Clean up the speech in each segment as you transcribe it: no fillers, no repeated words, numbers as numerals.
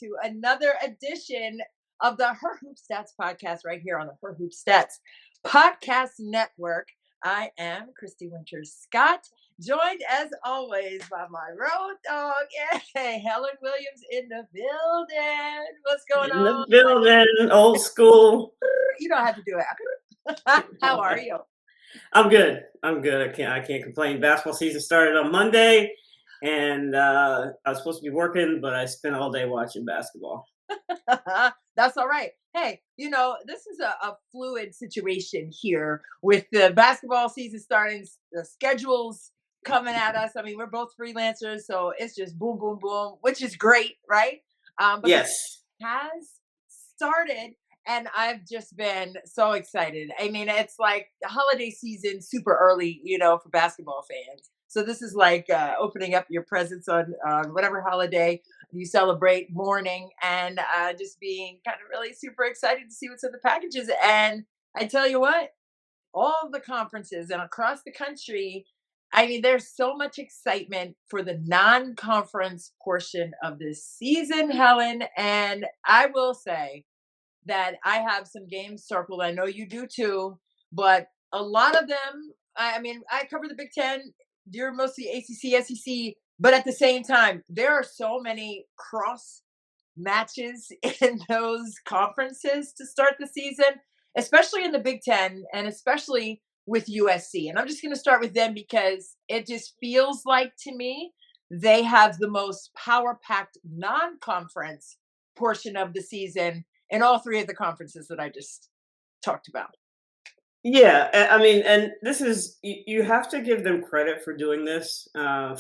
to another edition of the Her Hoop Stats podcast right here on the Her Hoop Stats podcast network. I am Christy Winters Scott, joined as always by my road dog, Helen Williams in the building. What's going In the on? building, old school. You don't have to do it. How are you? I'm good. I can't complain. Basketball season started on Monday, and I was supposed to be working, but I spent all day watching basketball. That's all right. Hey, this is a fluid situation here with the basketball season starting, the schedules coming at us. I mean, we're both freelancers, so it's just boom, boom, boom, which is great, right? But Yes. it has started, and I've just been so excited. I mean, it's like the holiday season super early, for basketball fans. So this is like opening up your presents on whatever holiday you celebrate morning, and just being kind of really super excited to see what's in the packages. And I tell you what, all the conferences and across the country, I mean, there's so much excitement for the non-conference portion of this season, Helen. And I will say that I have some games circled. I know you do too, but a lot of them, I mean, I cover the Big Ten. You're mostly ACC, SEC, but at the same time, there are so many cross matches in those conferences to start the season, especially in the Big Ten and especially with USC. And I'm just going to start with them because it just feels like to me they have the most power packed non conference portion of the season in all three of the conferences that I just talked about. Yeah, I mean, and this is you have to give them credit for doing this,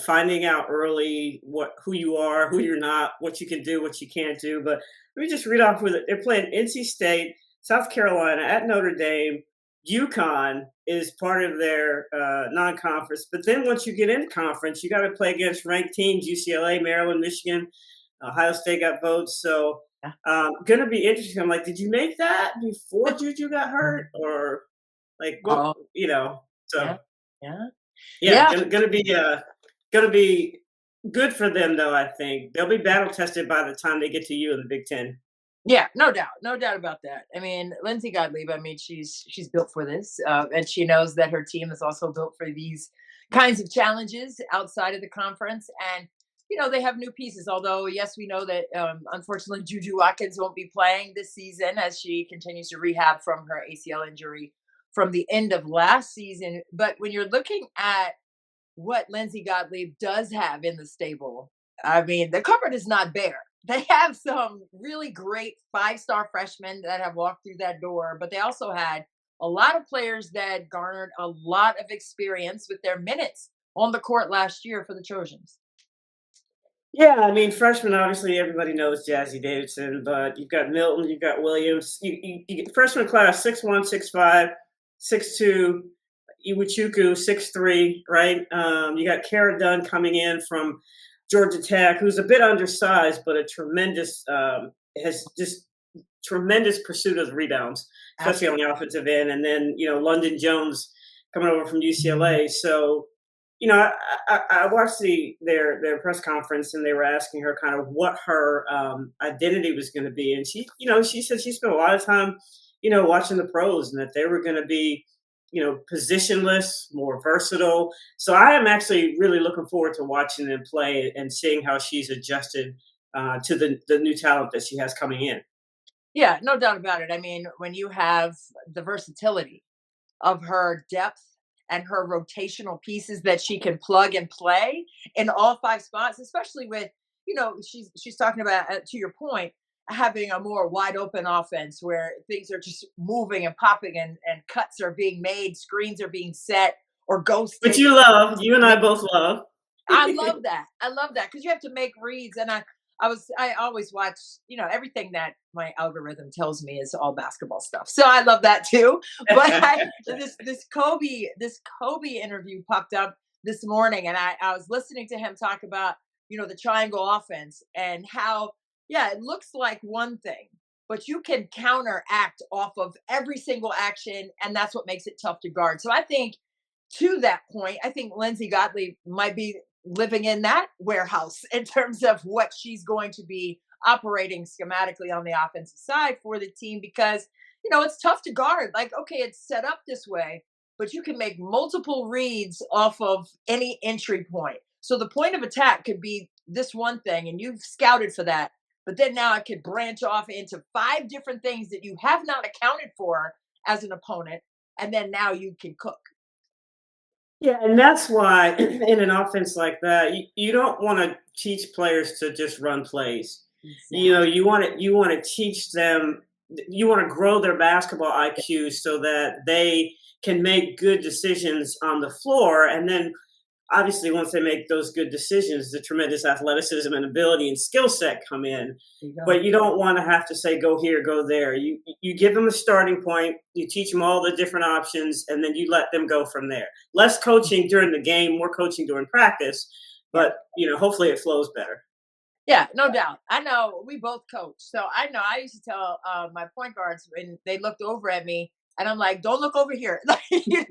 finding out early who you are, who you're not, what you can do, what you can't do. But let me just read off with it. They're playing NC State, South Carolina, at Notre Dame. UConn is part of their non-conference, but then once you get into conference, you got to play against ranked teams: UCLA, Maryland, Michigan, Ohio State got votes. So, going to be interesting. I'm like, did you make that before Juju got hurt, or? Like, well, so gonna be good for them though. I think they'll be battle tested by the time they get to you in the Big Ten. Yeah, no doubt about that. I mean, Lindsay Gottlieb, I mean, she's built for this, and she knows that her team is also built for these kinds of challenges outside of the conference. And they have new pieces. Although, yes, we know that unfortunately Juju Watkins won't be playing this season as she continues to rehab from her ACL injury from the end of last season. But when you're looking at what Lindsay Gottlieb does have in the stable, I mean, the cupboard is not bare. They have some really great 5-star freshmen that have walked through that door, but they also had a lot of players that garnered a lot of experience with their minutes on the court last year for the Trojans. Yeah, I mean, freshmen, obviously, everybody knows Jazzy Davidson, but you've got Milton, you've got Williams. You get freshman class, 6'1", 6'5", 6'2", Iwuchukwu, 6'3", right? You got Kara Dunn coming in from Georgia Tech, who's a bit undersized, but a tremendous, has just tremendous pursuit of the rebounds, especially on the offensive end. And then, London Jones coming over from UCLA. So, I watched their press conference, and they were asking her kind of what her identity was going to be. And she said she spent a lot of time watching the pros, and that they were going to be, positionless, more versatile. So I am actually really looking forward to watching them play and seeing how she's adjusted to the new talent that she has coming in. Yeah, no doubt about it. I mean, when you have the versatility of her depth and her rotational pieces that she can plug and play in all 5 spots, especially with, she's talking about, to your point, having a more wide open offense where things are just moving and popping, and cuts are being made, screens are being set, or ghosts. But you and I both love. I love that because you have to make reads. And I always watch, everything that my algorithm tells me is all basketball stuff. So I love that too. But this Kobe interview popped up this morning, and I was listening to him talk about, the triangle offense and how, it looks like one thing, but you can counteract off of every single action. And that's what makes it tough to guard. So I think to that point, I think Lindsay Gottlieb might be living in that warehouse in terms of what she's going to be operating schematically on the offensive side for the team because, it's tough to guard. Like, okay, it's set up this way, but you can make multiple reads off of any entry point. So the point of attack could be this one thing, and you've scouted for that. But then now it could branch off into five different things that you have not accounted for as an opponent. And then now you can cook. Yeah, and that's why in an offense like that, you don't want to teach players to just run plays. Exactly. You want to teach them. You want to grow their basketball IQ so that they can make good decisions on the floor, and then obviously once they make those good decisions, the tremendous athleticism and ability and skill set come in. There you go. But you don't want to have to say go here, go there. You give them a starting point, you teach them all the different options, and then you let them go from there. Less coaching during the game, more coaching during practice, Yeah. but hopefully it flows better. Yeah, no doubt. I know we both coach. So I know I used to tell my point guards when they looked over at me, and I'm like, don't look over here. Like, and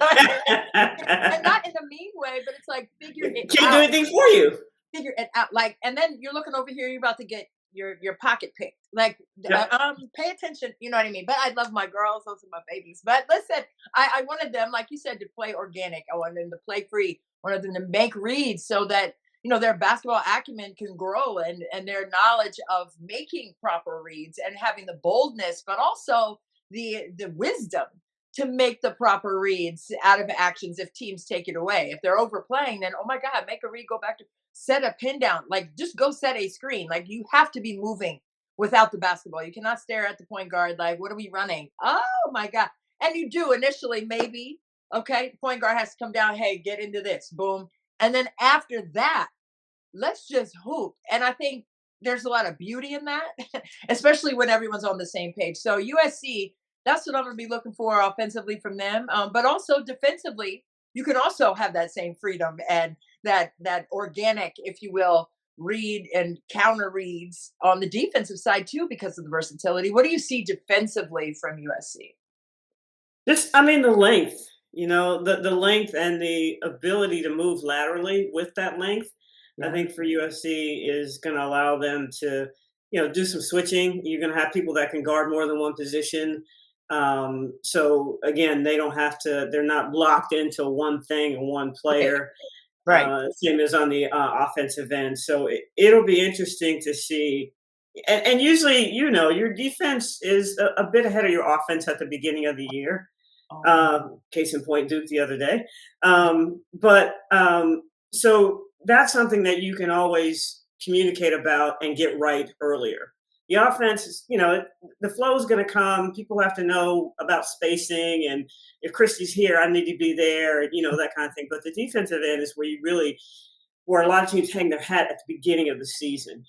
not in a mean way, but it's like, figure it Can't do out. anything for you. Figure it out. Like, and then you're looking over here, you're about to get your pocket picked. Like, Yep. pay attention. You know what I mean? But I love my girls; those are my babies. But listen, I wanted them, like you said, to play organic. I wanted them to play free. I wanted them to make reads so that their basketball acumen can grow and their knowledge of making proper reads and having the boldness, but also the wisdom to make the proper reads out of actions if teams take it away. If they're overplaying, then oh my God, make a read, go back to set a pin down. Like just go set a screen. Like you have to be moving without the basketball. You cannot stare at the point guard like, what are we running? Oh my God. And you do initially, maybe. Okay. Point guard has to come down. Hey, get into this. Boom. And then after that, let's just hoop. And I think there's a lot of beauty in that, especially when everyone's on the same page. So USC, that's what I'm going to be looking for offensively from them. But also defensively, you can also have that same freedom and that organic, if you will, read and counter reads on the defensive side too, because of the versatility. What do you see defensively from USC? Just, I mean, the length, the length and the ability to move laterally with that length. I Yeah. think for USC is going to allow them to, do some switching. You're going to have people that can guard more than one position. So again, they don't have to. They're not locked into one thing and one Right. player. Right. Same as on the offensive end. So it'll be interesting to see. And usually, your defense is a bit ahead of your offense at the beginning of the year. Oh, Case in point, Duke the other day. So that's something that you can always communicate about and get right earlier. The offense is, the flow is going to come. People have to know about spacing, and if Christie's here, I need to be there, that kind of thing. But the defensive end is where a lot of teams hang their hat at the beginning of the season.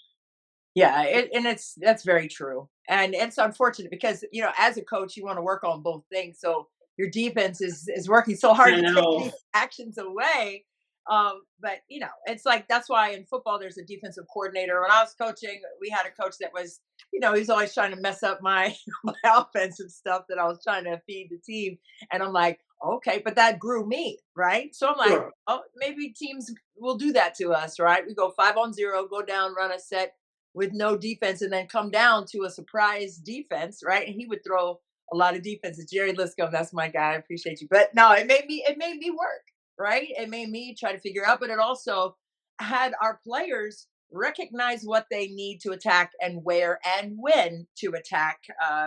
yeah, and that's very true, and it's unfortunate because as a coach, you want to work on both things. So your defense is working so hard I to take know. these actions away. But it's like that's why in football there's a defensive coordinator. When I was coaching, we had a coach that was, he's always trying to mess up my my offensive stuff that I was trying to feed the team, and I'm like, okay, but that grew me, right? So I'm like, Sure. oh, maybe teams will do that to us, right? We go 5-on-0, go down, run a set with no defense and then come down to a surprise defense, right? And he would throw a lot of defenses. Jerry Liscombe, that's my guy. I appreciate you. But no, it made me work, right? It made me try to figure out, but it also had our players recognize what they need to attack and where and when to attack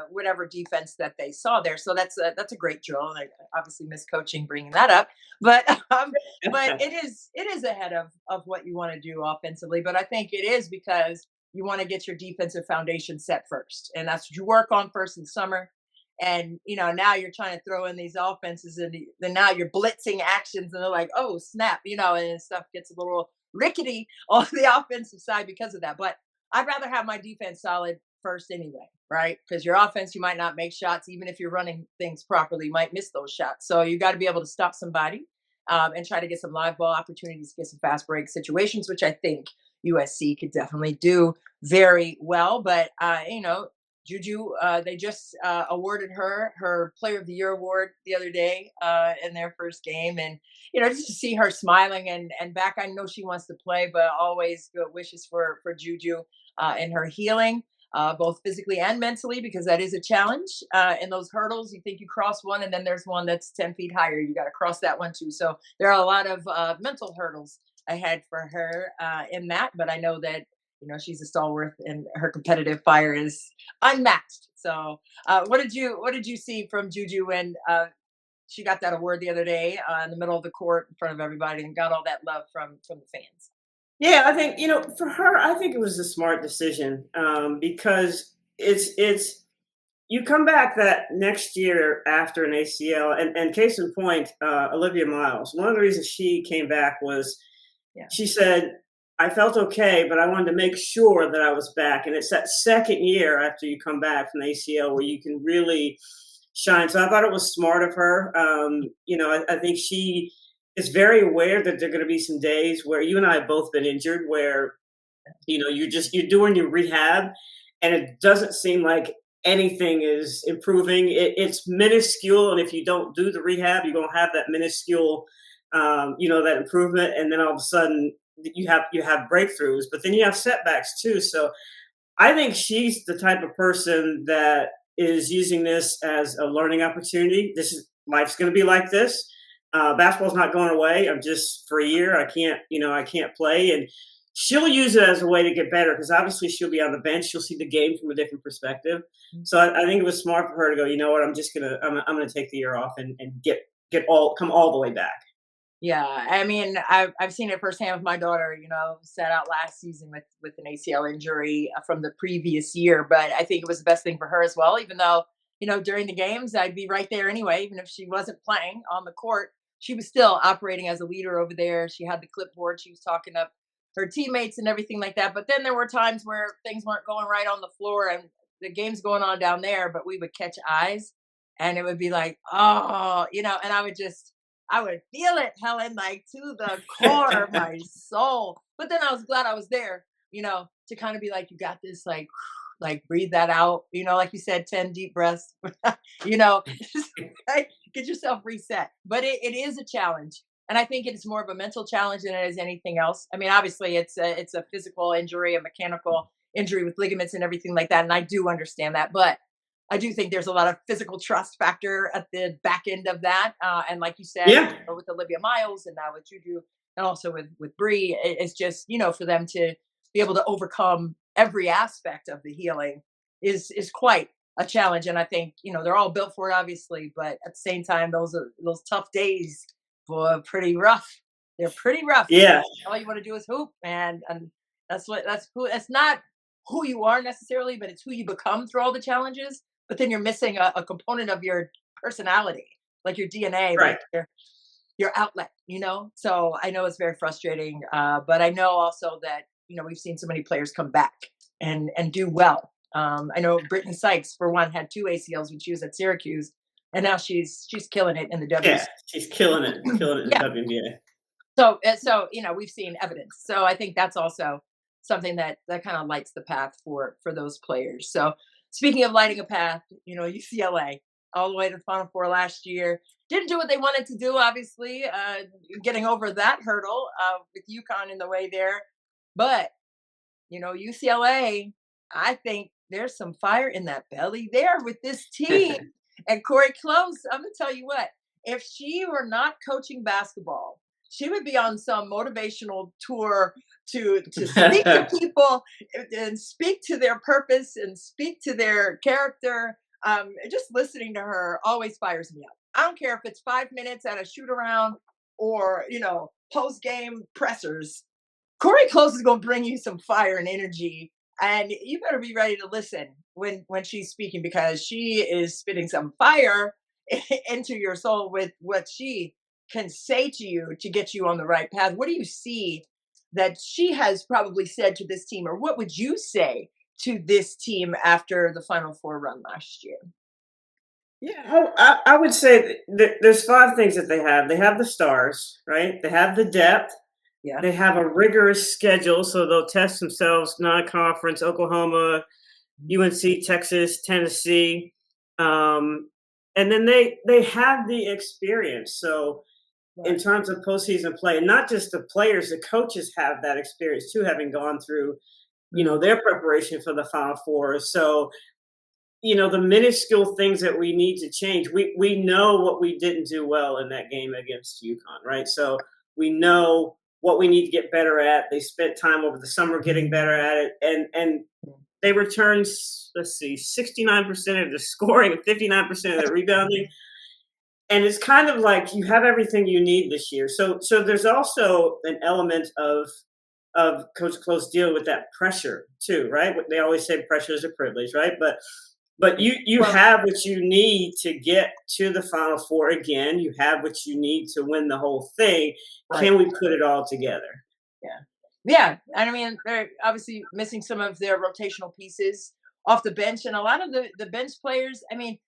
whatever defense that they saw there. So that's a great drill. And I obviously miss coaching bringing that up, but but it is ahead of what you want to do offensively. But I think it is because you want to get your defensive foundation set first. And that's what you work on first in summer. And now you're trying to throw in these offenses and then now you're blitzing actions and they're like, oh snap, and stuff gets a little rickety on the offensive side because of that. But I'd rather have my defense solid first anyway, right? Because your offense, you might not make shots, even if you're running things properly, you might miss those shots. So you got to be able to stop somebody and try to get some live ball opportunities, get some fast break situations, which I think USC could definitely do very well. But Juju, they just awarded her Player of the Year award the other day in their first game, and just to see her smiling and back. I know she wants to play, but always good wishes for Juju. in her healing, both physically and mentally, because that is a challenge. In those hurdles, you think you cross one, and then there's one that's 10 feet higher. You got to cross that one too. So there are a lot of mental hurdles ahead for her in that. But I know that she's a stalwart, and her competitive fire is unmatched. So, what did you see from Juju when she got that award the other day in the middle of the court in front of everybody and got all that love from the fans? Yeah, I think for her, I think it was a smart decision because it's you come back that next year after an ACL, and case in point, Olivia Miles. One of the reasons she came back was Yeah. she said, I felt okay, but I wanted to make sure that I was back. And it's that second year after you come back from the ACL where you can really shine. So I thought it was smart of her. I think she is very aware that there are going to be some days where you and I have both been injured, where you're doing your rehab, and it doesn't seem like anything is improving. It's minuscule, and if you don't do the rehab, you're going to have that minuscule, that improvement, and then all of a sudden you have breakthroughs, but then you have setbacks too. So I think she's the type of person that is using this as a learning opportunity. This is life's going to be like this. Basketball's not going away. I'm just for a year. I can't play, and she'll use it as a way to get better because obviously she'll be on the bench. She'll see the game from a different perspective. So I think it was smart for her to go. You know what? I'm gonna take the year off and come all the way back. Yeah, I mean, I've seen it firsthand with my daughter. Sat out last season with an ACL injury from the previous year, but I think it was the best thing for her as well. Even though during the games I'd be right there anyway, even if she wasn't playing on the court, she was still operating as a leader over there. She had the clipboard. She was talking up her teammates and everything like that. But then there were times where things weren't going right on the floor, and the game's going on down there, but we would catch eyes, and it would be like, oh, and I would feel it, Helen, like to the core of my soul. But then I was glad I was there, to kind of be like, you got this, like breathe that out, like you said, 10 deep breaths, just, like, get yourself reset. But it is a challenge. And I think it's more of a mental challenge than it is anything else. I mean, obviously it's a physical injury, a mechanical injury with ligaments and everything like that. And I do understand that. But I do think there's a lot of physical trust factor at the back end of that. And like you said, Yeah, with Olivia Miles and now with Juju and also with Bree, it's just, for them to be able to overcome every aspect of the healing is quite a challenge. And I think, they're all built for it, obviously, but at the same time, those tough days were pretty rough. They're pretty rough. yeah, All you want to do is hoop, man. And that's not who you are necessarily, but it's who you become through all the challenges. But then you're missing a component of your personality, like your DNA, right. like your outlet, So I know it's very frustrating, but I know also that we've seen so many players come back and do well. I know Brittany Sykes, for one, had two ACLs when she was at Syracuse, and now she's killing it in the Yeah, W's. she's killing it in the Yeah. WNBA. So we've seen evidence. So I think that's also something that kind of lights the path for those players. So speaking of lighting a path, UCLA all the way to the Final Four last year didn't do what they wanted to do. Obviously, getting over that hurdle with UConn in the way there, but UCLA, I think there's some fire in that belly there with this team. And Corey Close, I'm gonna tell you what, if she were not coaching basketball, she would be on some motivational tour to speak to people and speak to their purpose and speak to their character. Just listening to her always fires me up. I don't care if it's 5 minutes at a shoot around or post game pressers. Corey Close is going to bring you some fire and energy, and you better be ready to listen when she's speaking, because she is spitting some fire into your soul with what she can say to you to get you on the right path. What do you see that she has probably said to this team, or what would you say to this team after the Final Four run last year? Yeah, I would say there's five things that they have. They have the stars, right? They have the depth. Yeah. They have a rigorous schedule, so they'll test themselves non-conference, Oklahoma, UNC, Texas, Tennessee, and then they have the experience. So in Right. terms of postseason play, and not just the players, the coaches have that experience too, having gone through Mm, their preparation for the Final Four. So, the minuscule things that we need to change. We know what we didn't do well in that game against UConn, right? So we know what we need to get better at. They spent time over the summer getting better at it, and they returned, let's see, 69% of the scoring and 59% of the rebounding. And it's kind of like you have everything you need this year. So there's also an element of Coach Close dealing with that pressure too, right? They always say pressure is a privilege, right? But you well, have what you need to get to the Final Four again. You have what you need to win the whole thing. right. Can we put it all together? Yeah. Yeah. And I mean, they're obviously missing some of their rotational pieces off the bench. And a lot of the bench players, I mean,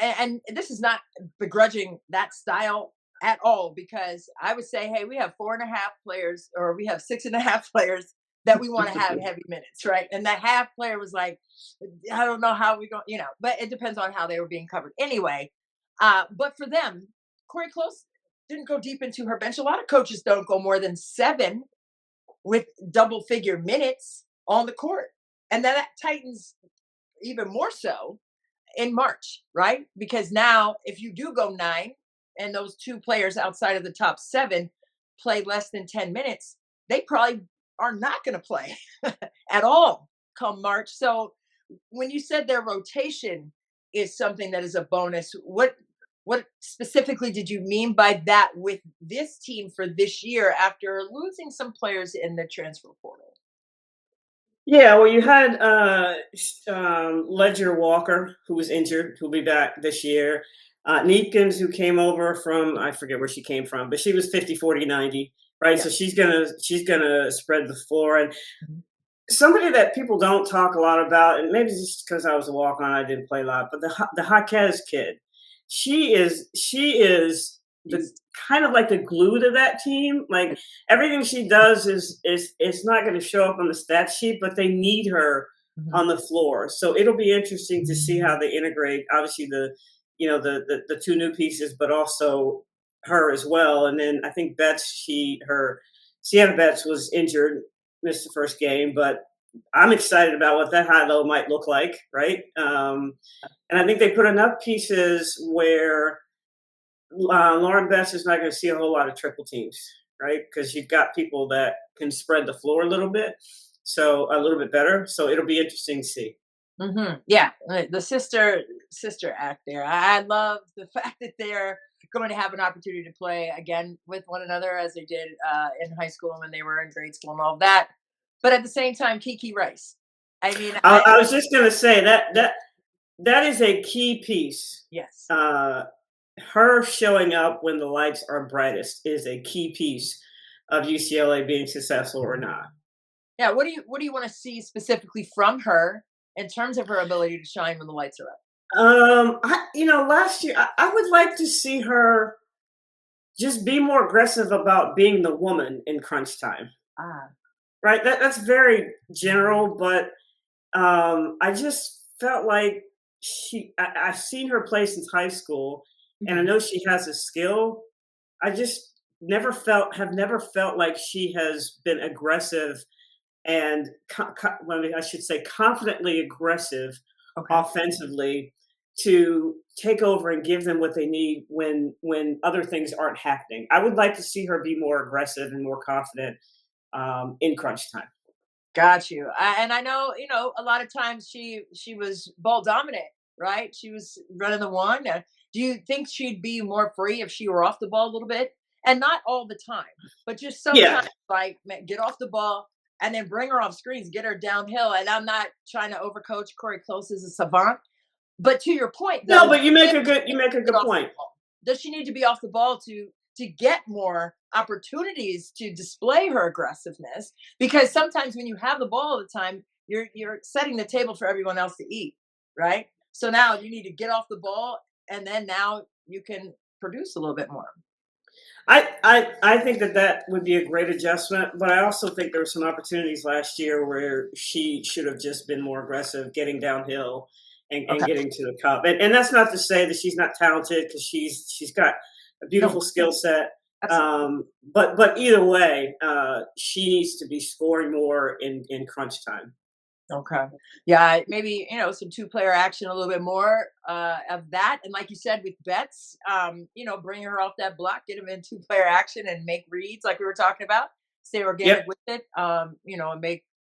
and this is not begrudging that style at all, because I would say, hey, we have 4.5 players, or we have 6.5 players that we want to have heavy minutes, right? And that half player was like, I don't know how we go, but it depends on how they were being covered. Anyway, but for them, Corey Close didn't go deep into her bench. A lot of coaches don't go more than 7 with double figure minutes on the court. And then that tightens even more so in March, right? Because now if you do go 9 and those 2 players outside of the top 7 play less than 10 minutes, they probably are not going to play at all come March. So when you said their rotation is something that is a bonus, what specifically did you mean by that with this team for this year after losing some players in the transfer portal? Yeah, well, you had Ledger Walker, who was injured, who'll be back this year. Neepkins, who came over from, I forget where she came from, but she was 50, 40, 90, right? Yeah. So she's gonna spread the floor. And somebody that people don't talk a lot about, and maybe just because I was a walk on, I didn't play a lot, but the Jaquez kid, she is the She's kind of like the glue to that team. Like everything she does is it's not going to show up on the stat sheet, but they need her Mhm. on the floor. So it'll be interesting to see how they integrate. Obviously, the 2 new pieces, but also her as well. And then I think Betts, Sienna Betts was injured, missed the first game, but I'm excited about what that high low might look like, right? And I think they put enough pieces where Lauren Betts is not going to see a whole lot of triple teams, right? Because you've got people that can spread the floor a little bit, so a little bit better. So it'll be interesting to see. Yeah, the sister act there. I love the fact that they're going to have an opportunity to play again with one another as they did in high school when they were in grade school and all of that. But at the same time, Kiki Rice. I mean, I was just going to say that is a key piece. yes. Uh, Her showing up when the lights are brightest is a key piece of UCLA being successful or not. Yeah, what do you want to see specifically from her in terms of her ability to shine when the lights are up? Last year I would like to see her just be more aggressive about being the woman in crunch time. Ah. Right? That's very general, but I just felt like I've seen her play since high school, and I Mhm. know she has a skill. I just have never felt like she has been aggressive and well, I should say confidently aggressive Okay. offensively to take over and give them what they need when other things aren't happening. I would like to see her be more aggressive and more confident in crunch time. Got you. And I know, a lot of times she was ball dominant, right? She was running the one. Do you think she'd be more free if she were off the ball a little bit? And not all the time, but just Yeah. sometimes, like get off the ball and then bring her off screens, get her downhill. And I'm not trying to overcoach Corey Close as a savant, but to your point No, though, but you make a get good off the point. ball? Does she need to be off the ball to get more opportunities to display her aggressiveness? Because sometimes when you have the ball all the time, you're setting the table for everyone else to eat, right? So now you need to get off the ball, and then now you can produce a little bit more. I think that would be a great adjustment, but I also think there were some opportunities last year where she should have just been more aggressive, getting downhill and Okay. getting to the cup. And that's not to say that she's not talented because she's got a No, beautiful skill set. absolutely. But either way, she needs to be scoring more in crunch time. Okay. Yeah, maybe, some two-player action, a little bit more of that. And like you said, with bets, bring her off that block, get them in two-player action and make reads like we were talking about. Stay organic Yep. with it. And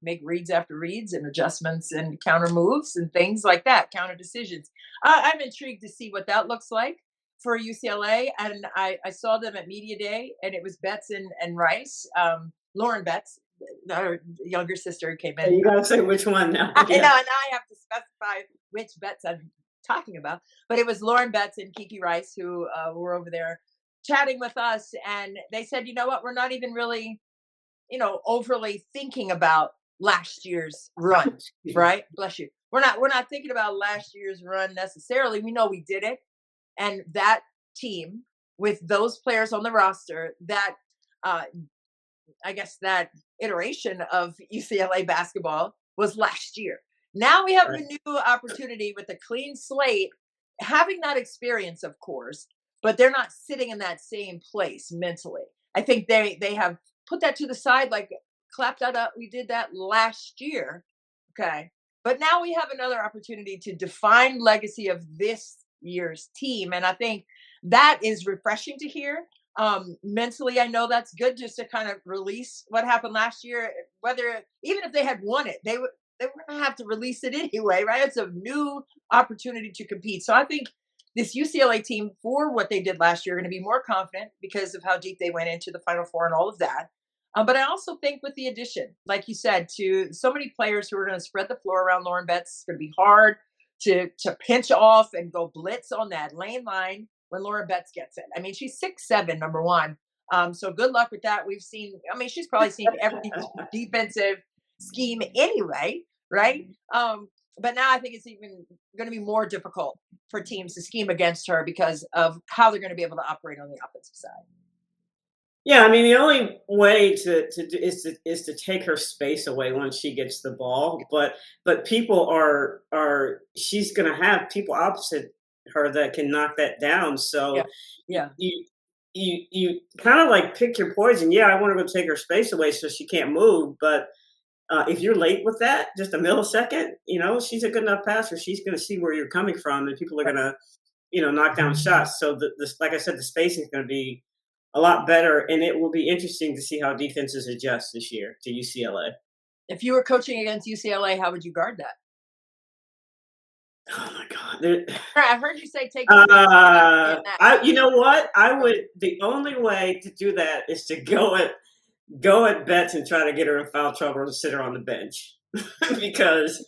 make reads after reads and adjustments and counter moves and things like that, counter decisions. I'm intrigued to see what that looks like for UCLA. And I saw them at Media Day, and it was Betts and Rice, Lauren Betts, her younger sister, came in. You gotta say which one now. I know, and Yeah. now I have to specify which Betts I'm talking about. But it was Lauren Betts and Kiki Rice who were over there chatting with us, and they said, you know what, we're not even really, overly thinking about last year's run, Excuse me. right? Bless you. We're not thinking about last year's run necessarily. We know we did it, and that team with those players on the roster, that uh, I guess that iteration of UCLA basketball was last year. Now we have a Right. new opportunity with a clean slate, having that experience, of course, but they're not sitting in that same place mentally. I think they have put that to the side, like clapped that up. We did that last year, okay, but now we have another opportunity to define legacy of this year's team, and I think that is refreshing to hear. Mentally, I know that's good, just to kind of release what happened last year. Whether even if they had won it, they were going to have to release it anyway, right? It's a new opportunity to compete. So I think this UCLA team, for what they did last year, are going to be more confident because of how deep they went into the Final Four and all of that. But I also think with the addition, like you said, to so many players who are going to spread the floor around Lauren Betts, it's going to be hard to pinch off and go blitz on that lane line when Laura Betts gets it. I mean, she's 6'7", number one. So good luck with that. We've seen, I mean, she's probably seen every defensive scheme anyway, right? But now I think it's even going to be more difficult for teams to scheme against her because of how they're going to be able to operate on the offensive side. Yeah, I mean, the only way to do is to take her space away once she gets the ball. But people are she's going to have people opposite her that can knock that down. Yeah. So Yeah. you kind of like pick your poison. Yeah, I want to go take her space away so she can't move. But if you're late with that, just a millisecond, she's a good enough passer. She's going to see where you're coming from, and people are Right. going to knock down shots. So like I said, the spacing is going to be a lot better, and it will be interesting to see how defenses adjust this year to UCLA. If you were coaching against UCLA, how would you guard that? Oh my God! I heard you say take the space. You're not saying that. You know what? I would. The only way to do that is to go at Betts and try to get her in foul trouble and sit her on the bench. Because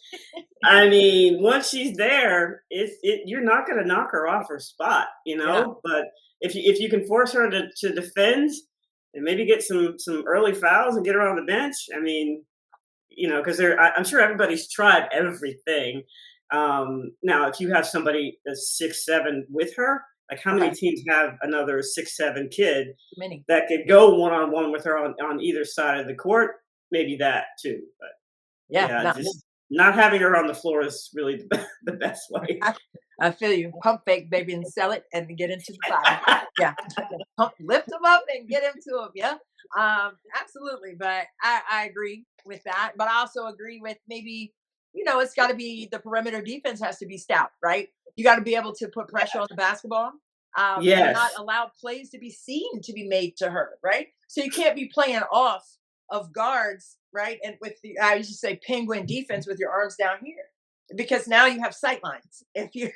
I mean, once she's there, you're not going to knock her off her spot, Yeah. But if you can force her to defend and maybe get some early fouls and get her on the bench, I mean, because I'm sure everybody's tried everything. Now, if you have somebody that's 6'7" with her, like how many Okay. teams have another 6'7" kid Many. that could go one-on-one with her on either side of the court? Maybe that too, but Yeah. yeah, Not many. just not having her on the floor is really the best way. I feel you. Pump fake, baby, and sell it and get into the bottom. Yeah. Lift them up and get into them. Yeah. Absolutely. But I agree with that. But I also agree with maybe, it's got to be the perimeter defense has to be stout, right? You got to be able to put pressure on the basketball, and not Yes. allow plays to be seen to be made to her, right? So you can't be playing off of guards, right? And with I used to say penguin defense with your arms down here, because now you have sight lines. If you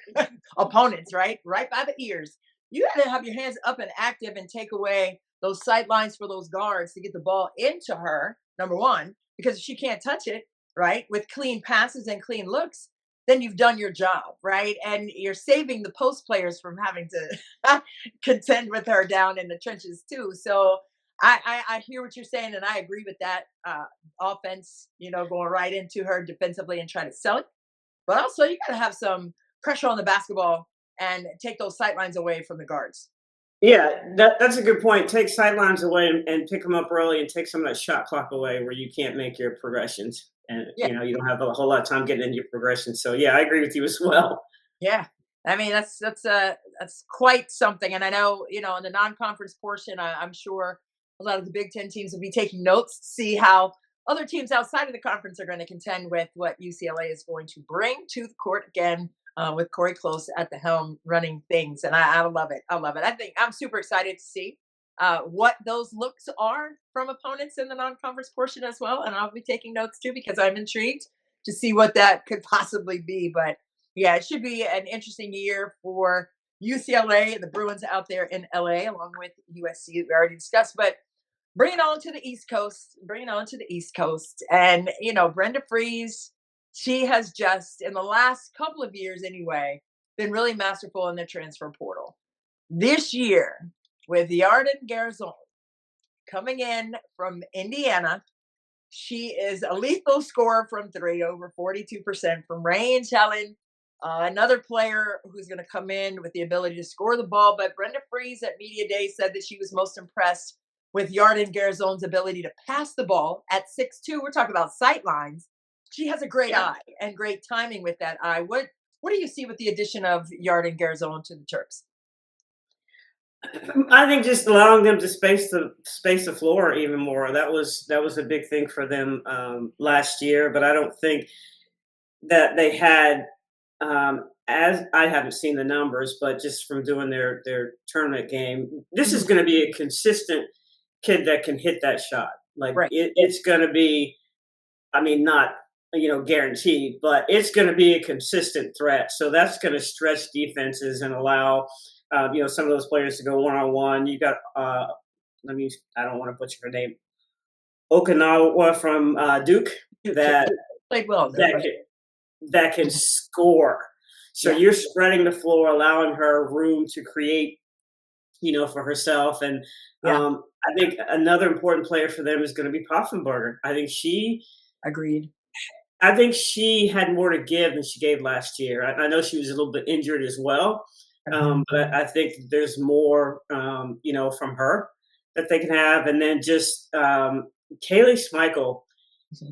opponents, right by the ears, you got to have your hands up and active and take away those sight lines for those guards to get the ball into her. Number one, because if she can't touch it, right, with clean passes and clean looks, then you've done your job, right? And you're saving the post players from having to contend with her down in the trenches too. So I hear what you're saying, and I agree with that. Offense, going right into her defensively and try to sell it, but also you got to have some pressure on the basketball and take those sight lines away from the guards. Yeah, that's a good point. Take sidelines away and pick them up early and take some of that shot clock away where you can't make your progressions. And, Yeah, you don't have a whole lot of time getting into your progression. So, yeah, I agree with you as well. yeah. I mean, that's quite something. And I know, in the non-conference portion, I'm sure a lot of the Big Ten teams will be taking notes to see how other teams outside of the conference are going to contend with what UCLA is going to bring to the court again, with Corey Close at the helm running things. And I love it. I love it. I think I'm super excited to see what those looks are from opponents in the non-conference portion as well. And I'll be taking notes too because I'm intrigued to see what that could possibly be. But yeah, it should be an interesting year for UCLA and the Bruins out there in LA, along with USC that we already discussed. But bring it on to the East Coast, bring it on to the East Coast. And, Brenda Freeze, she has just, in the last couple of years anyway, been really masterful in the transfer portal. This year, with Yarden Garzon coming in from Indiana, she is a lethal scorer from three, over 42% from range. Helen, another player who's going to come in with the ability to score the ball. But Brenda Freeze at Media Day said that she was most impressed with Yarden Garzon's ability to pass the ball at 6'2". We're talking about sight lines. She has a great eye and great timing with that eye. What do you see with the addition of Yarden Garzon to the Turks? I think just allowing them to space the floor even more. That was a big thing for them last year. But I don't think that they had, as I haven't seen the numbers, but just from doing their tournament game, this is going to be a consistent kid that can hit that shot. Like Right. It's going to be, I mean, not guaranteed, but it's going to be a consistent threat. So that's going to stretch defenses and allow some of those players to go one-on-one. You got I don't want to butcher her name, Okinawa from Duke, that Played well there, that can score. So you're spreading the floor, allowing her room to create, for herself. And I think another important player for them is going to be Poffenberger. Agreed. I think she had more to give than she gave last year. I know she was a little bit injured as well, but I think there's more, from her that they can have. And then just Kaylee Schmeichel.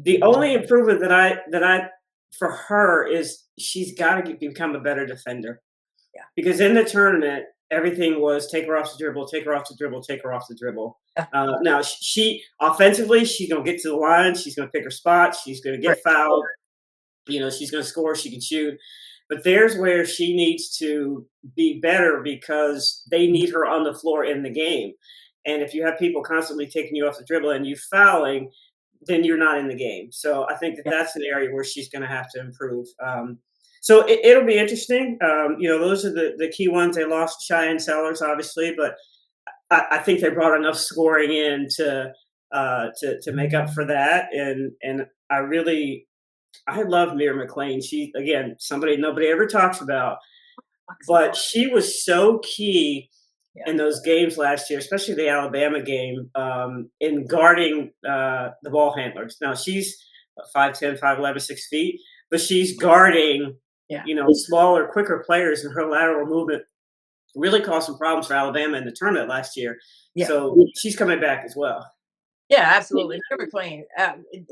The only improvement that I for her is she's got to become a better defender. Yeah. Because in the tournament, everything was take her off the dribble, take her off the dribble, take her off the dribble. Now she offensively, she's gonna get to the line, she's gonna pick her spot, she's gonna get fouled, she's gonna score, she can shoot. But there's where she needs to be better because they need her on the floor in the game. And if you have people constantly taking you off the dribble and you fouling, then you're not in the game. So I think that's an area where she's going to have to improve. So it'll be interesting. Those are the key ones. They lost Cheyenne Sellers, obviously, but I think they brought enough scoring in to make up for that. And I love Mira McLean. She, again, somebody nobody ever talks about, but she was so key in those games last year, especially the Alabama game, in guarding the ball handlers. Now she's 5'10", 5'11", 6 feet, but she's guarding, smaller, quicker players, and her lateral movement really caused some problems for Alabama in the tournament last year. Yeah. So she's coming back as well. Yeah, absolutely. Mira McLean.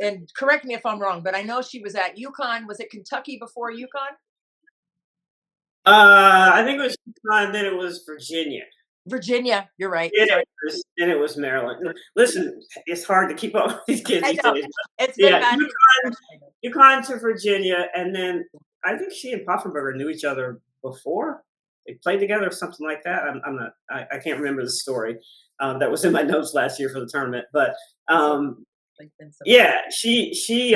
And correct me if I'm wrong, but I know she was at UConn. Was it Kentucky before UConn? I think it was UConn, then it was Virginia. Virginia, you're right. And it was Maryland. Listen, it's hard to keep up with these kids these days. It's been UConn to Virginia, and then I think she and Poffenberger knew each other before. They played together or something like that. I can't remember the story. That was in my notes last year for the tournament. But she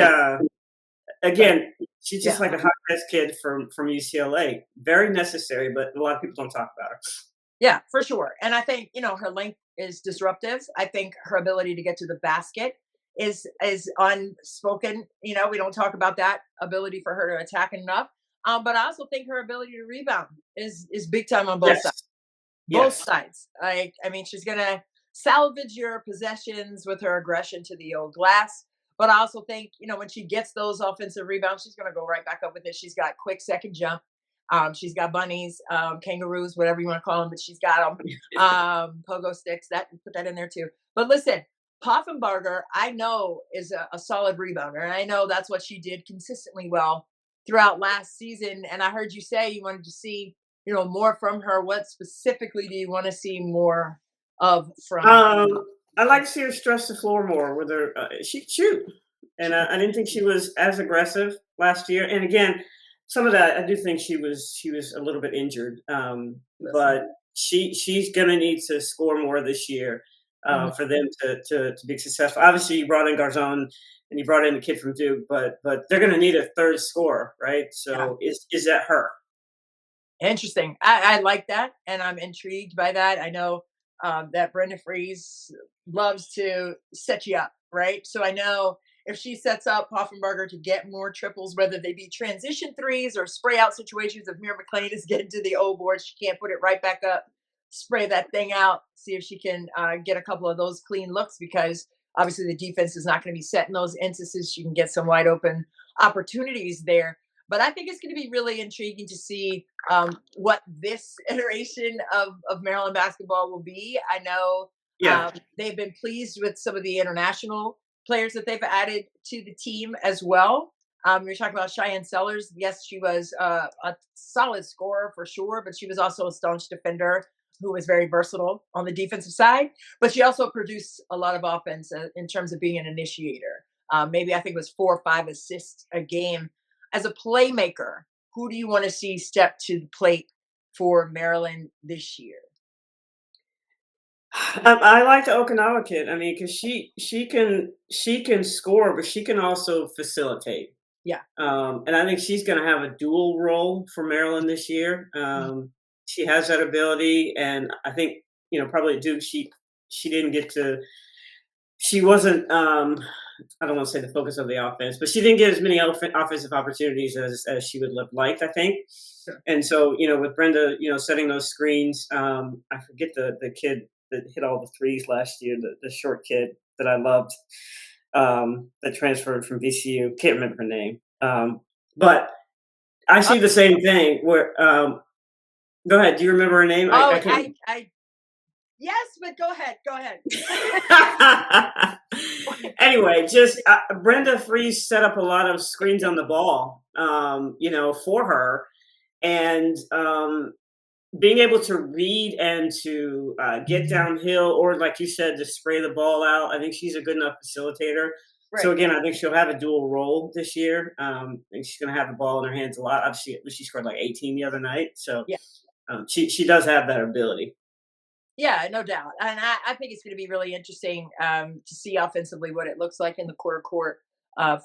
again, she's just like a hot-ass kid from UCLA. Very necessary, but a lot of people don't talk about her. Yeah, for sure. And I think, her length is disruptive. I think her ability to get to the basket is unspoken. We don't talk about that ability for her to attack enough. But I also think her ability to rebound is big time on both sides. Both sides. I mean, she's going to salvage your possessions with her aggression to the old glass. But I also think, when she gets those offensive rebounds, she's going to go right back up with it. She's got quick second jump. She's got bunnies, kangaroos, whatever you want to call them, but she's got them. Pogo sticks, put that in there too. But listen, Poffenberger, I know, is a solid rebounder. And I know that's what she did consistently well throughout last season. And I heard you say you wanted to see, more from her. What specifically do you want to see more of from? I'd like to see her stretch the floor more with her. She can shoot. and I didn't think she was as aggressive last year. And again, some of that I do think she was a little bit injured, Listen. but she's going to need to score more this year Mhm. for them to be successful. Obviously, you brought in Garzon and you brought in the kid from Duke, but they're going to need a third scorer, right? Yeah. So is that her? Interesting. I like that, and I'm intrigued by that. I know that Brenda Fries loves to set you up, right? So I know if she sets up Poffenberger to get more triples, whether they be transition threes or spray out situations, if Mira McLean is getting to the O board, she can't put it right back up, spray that thing out, see if she can get a couple of those clean looks because obviously the defense is not going to be setting those instances. She can get some wide open opportunities there. But I think it's going to be really intriguing to see what this iteration of Maryland basketball will be. I know Yeah. they've been pleased with some of the international players that they've added to the team as well. You're talking about Cheyenne Sellers. Yes, she was a solid scorer for sure, but she was also a staunch defender who was very versatile on the defensive side. But she also produced a lot of offense in terms of being an initiator. Maybe I think it was 4 or 5 assists a game. As a playmaker, who do you want to see step to the plate for Maryland this year? I like the Okinawa kid. I mean, because she can score, but she can also facilitate. Yeah. And I think she's going to have a dual role for Maryland this year. She has that ability, and I think probably at Duke she didn't get to. She wasn't. I don't want to say the focus of the offense, but she didn't get as many offensive opportunities as she would have liked, I think. Sure. And so, with Brenda, setting those screens, I forget the kid that hit all the threes last year, the short kid that I loved, that transferred from VCU. Can't remember her name. But I Uh, see the same thing where, go ahead. Do you remember her name? I oh, can't. yes, but go ahead, go ahead. Anyway, just Brenda Fries set up a lot of screens on the ball, for her, and being able to read and to get downhill, or like you said, to spray the ball out. I think she's a good enough facilitator. So Right. again, I think she'll have a dual role this year. And she's going to have the ball in her hands a lot. Obviously, she scored like 18 the other night, so Yeah. she does have that ability. Yeah, no doubt. And I think it's going to be really interesting to see offensively what it looks like in the quarter court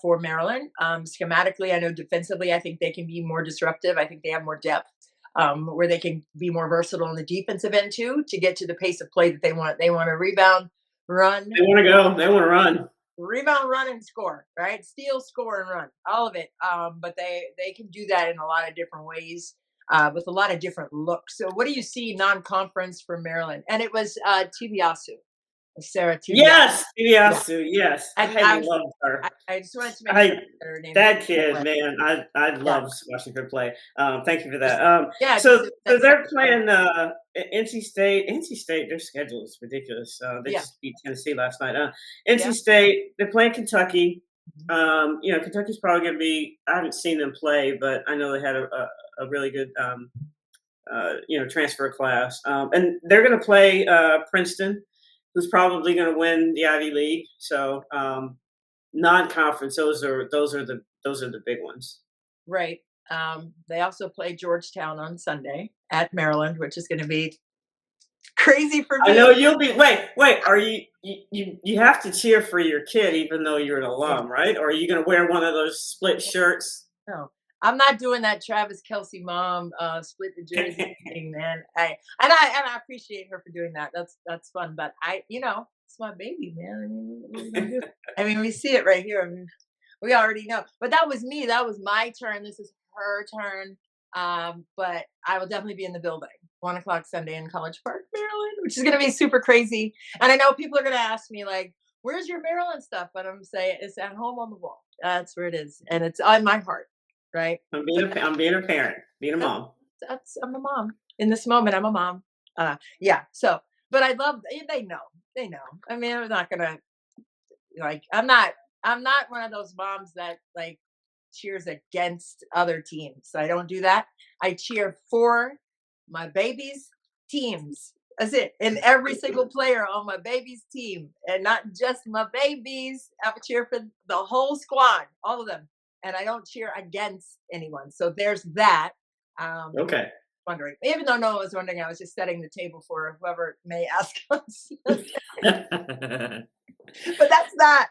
for Maryland. Schematically, I know defensively, I think they can be more disruptive. I think they have more depth where they can be more versatile on the defensive end too to get to the pace of play that they want. They want to rebound, run, They want to go. They want to run. rebound, run, and score. Right, steal, score, and run. All of it. But they can do that in a lot of different ways with a lot of different looks. So, what do you see non-conference for Maryland? And it was Tubiasu, Sarah Tubiasu. Yes, Yeah, Iliasu, yes, and I love her. I just wanted to make sure I that her name That kid, correct. man, I Yeah, love watching her play. Thank you for just that. yeah, because So that's such they're a fun. playing NC State. NC State, their schedule is ridiculous. They Yeah, just beat Tennessee last night. yeah. NC State, they're playing Kentucky. Mhm. Kentucky's probably going to be. I haven't seen them play, but I know they had a really good transfer class. And they're going to play Princeton, who's probably going to win the Ivy League. So non-conference, those are the big ones. Right. They also play Georgetown on Sunday at Maryland, which is going to be crazy for I know me. you'll be. Wait. Are you have to cheer for your kid even though you're an Yeah. alum, right? Or are you going to wear one of those split shirts? No, I'm not doing that Travis Kelsey mom split the jersey thing, man. I appreciate her for doing that. That's fun. But it's my baby, man. I mean, what are we gonna do? I mean, we see it right here. I mean, we already know. But that was me. That was my turn. This is her turn. But I will definitely be in the building. 1 o'clock Sunday in College Park, Maryland, which is gonna be super crazy. And I know people are gonna ask me like, "Where's your Maryland stuff?" But I'm saying it's at home on the wall. That's where it is, and it's on my heart, right? So I'm being a parent, being a that's mom. I'm a mom in this moment. I'm a mom. Yeah. So, but I love. They know. They know. I mean, I'm not gonna like. I'm not one of those moms that like cheers against other teams. I don't do that. I cheer for my baby's teams. That's it. And every single player on my baby's team, and not just my babies, I would cheer for the whole squad, all of them. And I don't cheer against anyone. So there's that. Okay. Wondering, even though no one was wondering, I was just setting the table for whoever may ask us. But that's that.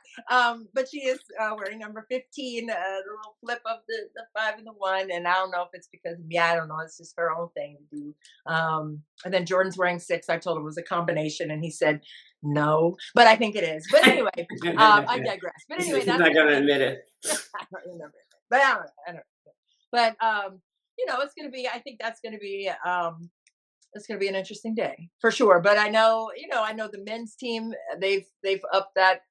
But she is wearing number 15, the little flip of the 5 and the 1. And I don't know if it's because of me. I don't know. It's just her own thing to do. And then Jordan's wearing 6. I told him it was a combination, and he said no. But I think it is. But anyway, I digress. But anyway, He's that's not going to admit it. I don't remember. But I don't know. But it's going to be. I think that's going to be. It's going to be an interesting day for sure. But I know, I know the men's team. They've upped that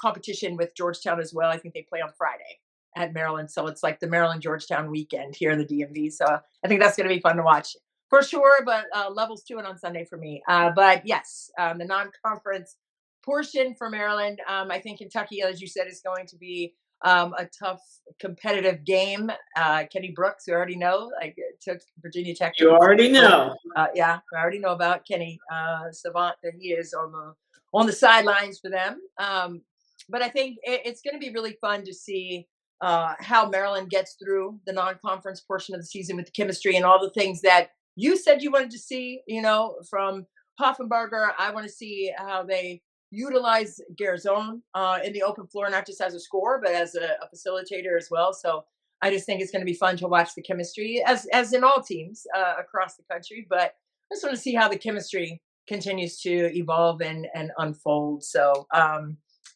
competition with Georgetown as well. I think they play on Friday at Maryland, so it's like the Maryland Georgetown weekend here in the DMV. So I think that's going to be fun to watch for sure. But levels 2 and on Sunday for me. But yes, the non-conference portion for Maryland. I think Kentucky, as you said, is going to be a tough competitive game. Kenny Brooks, we already know, like took Virginia Tech. You already know. Yeah, I already know about Kenny Savant, that he is on the sidelines for them. But I think it's going to be really fun to see how Maryland gets through the non-conference portion of the season with the chemistry and all the things that you said you wanted to see. From Poffenbarger, I want to see how they utilize Garzone in the open floor, not just as a scorer, but as a facilitator as well. So I just think it's going to be fun to watch the chemistry, as in all teams across the country. But I just want to see how the chemistry continues to evolve and unfold. So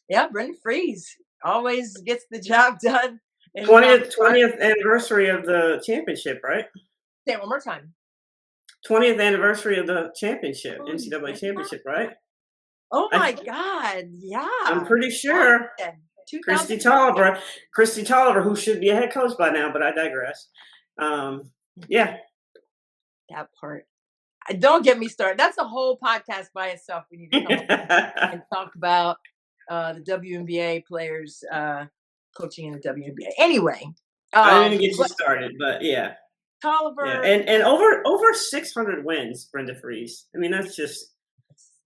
yeah, Brenda Freeze always gets the job done. 20th anniversary of the championship, right? Say it one more time. 20th anniversary of the championship, Oh, NCAA championship, right? Oh my God! Yeah, I'm pretty sure. Christy Tolliver, who should be a head coach by now, but I digress. Yeah, that part. Don't get me started. That's a whole podcast by itself. We need to come and talk about the WNBA players coaching in the WNBA. Anyway, I didn't get you started, but yeah. Tolliver, yeah. And over 600 wins, Brenda Freeze. I mean, that's just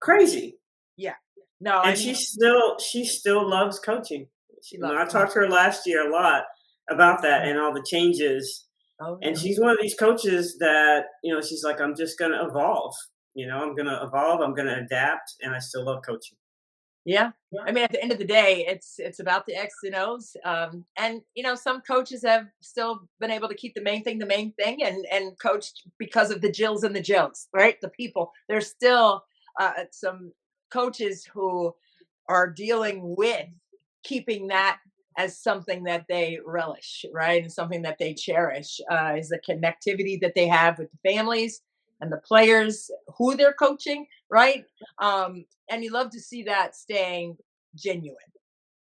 crazy. Yeah. No, and she still loves coaching. I talked to her last year a lot about that and all the changes. Oh, and she's one of these coaches that, she's like, I'm just going to evolve. I'm going to evolve. I'm going to adapt. And I still love coaching. Yeah. I mean, at the end of the day, it's about the X's and O's. And, some coaches have still been able to keep the main thing, and coached because of the Jills and the Jills, right? The people. There's still some coaches who are dealing with keeping that as something that they relish, right? And something that they cherish is the connectivity that they have with the families and the players who they're coaching, right? And you love to see that staying genuine,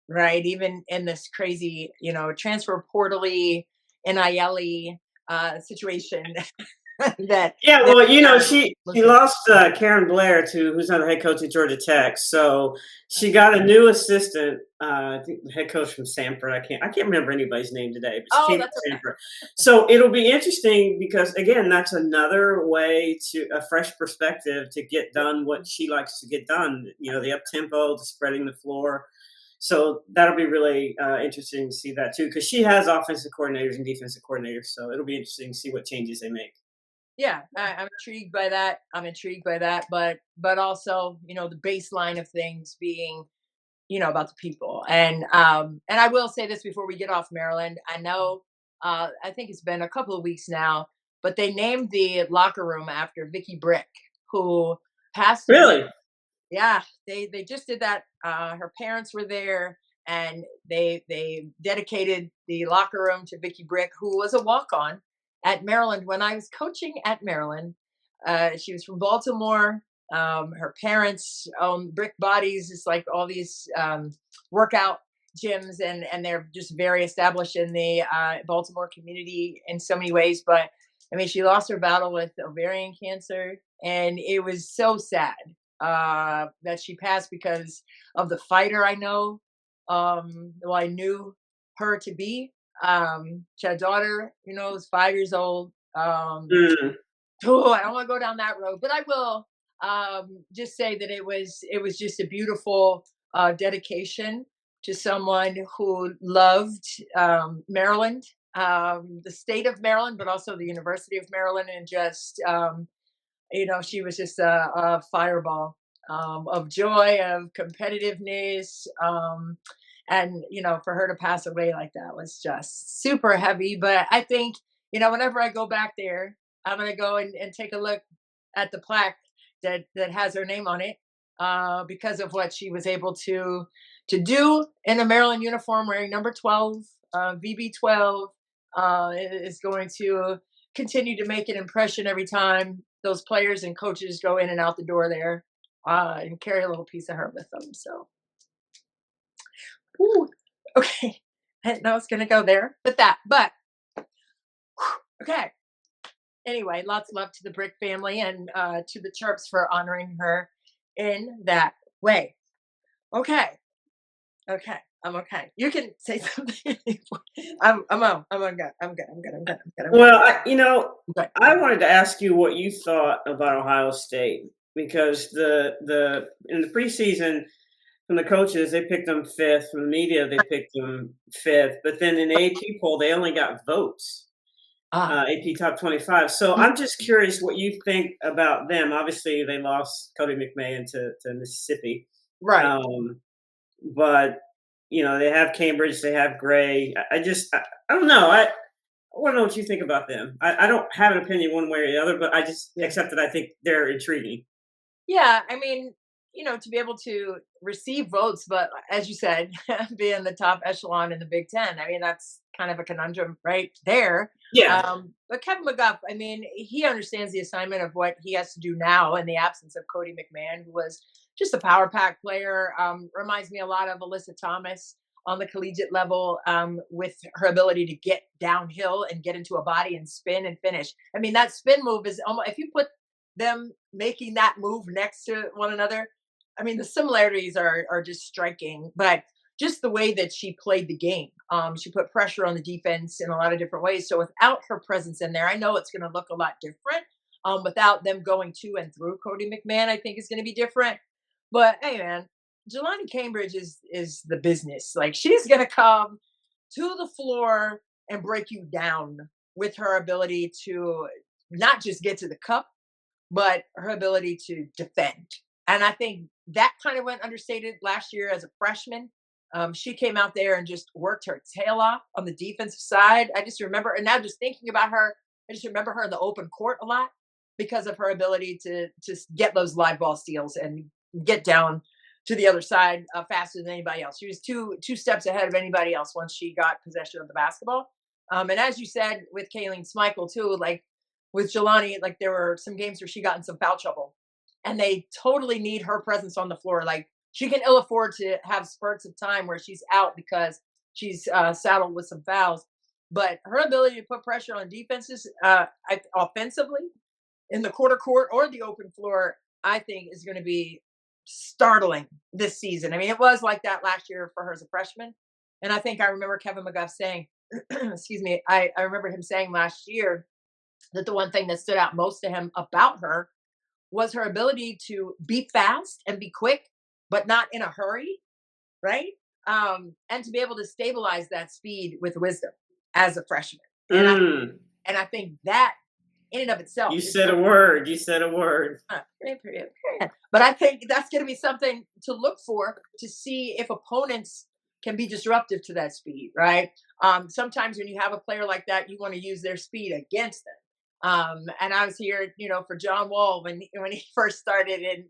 right? Even in this crazy, transfer portal-y, NIL situation. She lost Karen Blair who's not the head coach at Georgia Tech. So she got a new assistant, I think the head coach from Stanford. I can't remember anybody's name today, but she came from Stanford. So it'll be interesting because again, that's another way a fresh perspective to get done what she likes to get done. The up tempo, the spreading the floor. So that'll be really interesting to see that too, because she has offensive coordinators and defensive coordinators. So it'll be interesting to see what changes they make. Yeah, I'm intrigued by that. But also, the baseline of things being, about the people. And I will say this before we get off Maryland. I know, I think it's been a couple of weeks now, but they named the locker room after Vicky Brick, who passed away. Really? Yeah, they just did that. Her parents were there, and they dedicated the locker room to Vicky Brick, who was a walk-on at Maryland when I was coaching at Maryland. She was from Baltimore. Her parents own Brick Bodies. It's like all these workout gyms, and they're just very established in the Baltimore community in so many ways. But I mean, she lost her battle with ovarian cancer, and it was so sad that she passed because of the fighter I know. I knew her to be. She had a daughter, was 5 years old. Oh, I don't want to go down that road, but I will just say that it was just a beautiful dedication to someone who loved Maryland, the state of Maryland, but also the University of Maryland, and just she was just a fireball of joy, of competitiveness. And for her to pass away like that was just super heavy. But I think, whenever I go back there, I'm going to go and take a look at the plaque that has her name on it, because of what she was able to do in a Maryland uniform, wearing number 12, VB12, is going to continue to make an impression every time those players and coaches go in and out the door there, and carry a little piece of her with them. So, ooh, okay. I didn't know I was going to go there with that, but okay. Anyway, lots of love to the Brick family and to the Chirps for honoring her in that way. Okay. Okay. I'm okay. You can say something. I'm on. I'm good. I'm good. I'm good. I'm good. I'm good. I'm good. Well, Okay. I wanted to ask you what you thought about Ohio State because the in the preseason from the coaches they picked them fifth, from the media they picked them fifth, but then in the AP poll they only got votes, Ah, AP top 25. So mm, I'm just curious what you think about them. Obviously, they lost Cody McMahon to Mississippi, right. um, but they have Cambridge, they have Gray. I don't know. I want to know what you think about them. I don't have an opinion one way or the other, but I just Yeah. accept that I think they're intriguing. Yeah. I mean, to be able to receive votes, but as you said, be in the top echelon in the Big Ten. I mean, that's kind of a conundrum right there. Yeah. But Kevin McGuff, I mean, he understands the assignment of what he has to do now in the absence of Cody McMahon, who was just a power pack player. Reminds me a lot of Alyssa Thomas on the collegiate level, with her ability to get downhill and get into a body and spin and finish. I mean, that spin move is almost, if you put them making that move next to one another, I mean, the similarities are just striking, but just the way that she played the game. She put pressure on the defense in a lot of different ways. So without her presence in there, I know it's going to look a lot different. Without them going to and through Cody McMahon, I think is going to be different. But hey, man, Jelani Cambridge is the business. Like, she's going to come to the floor and break you down with her ability to not just get to the cup, but her ability to defend. And I think that kind of went understated last year as a freshman. She came out there and just worked her tail off on the defensive side. I just remember, and now just thinking about her, I just remember her in the open court a lot because of her ability to just get those live ball steals and get down to the other side faster than anybody else. She was two steps ahead of anybody else once she got possession of the basketball. And as you said with Kayleen Smykel too, like with Jelani, like there were some games where she got in some foul trouble, and they totally need her presence on the floor. Like, she can ill afford to have spurts of time where she's out because she's saddled with some fouls. But her ability to put pressure on defenses, offensively, in the quarter court or the open floor, I think is going to be startling this season. I mean, it was like that last year for her as a freshman. And I think I remember Kevin McGuff saying, excuse me, I remember him saying last year that the one thing that stood out most to him about her was her ability to be fast and be quick, but not in a hurry, right? And to be able to stabilize that speed with wisdom as a freshman. And I Mm, and I think that in and of itself you is said a word. You said a word. period. But I think that's going to be something to look for to see if opponents can be disruptive to that speed, right? Sometimes when you have a player like that, you want to use their speed against them. And I was here, for John Wall when he first started in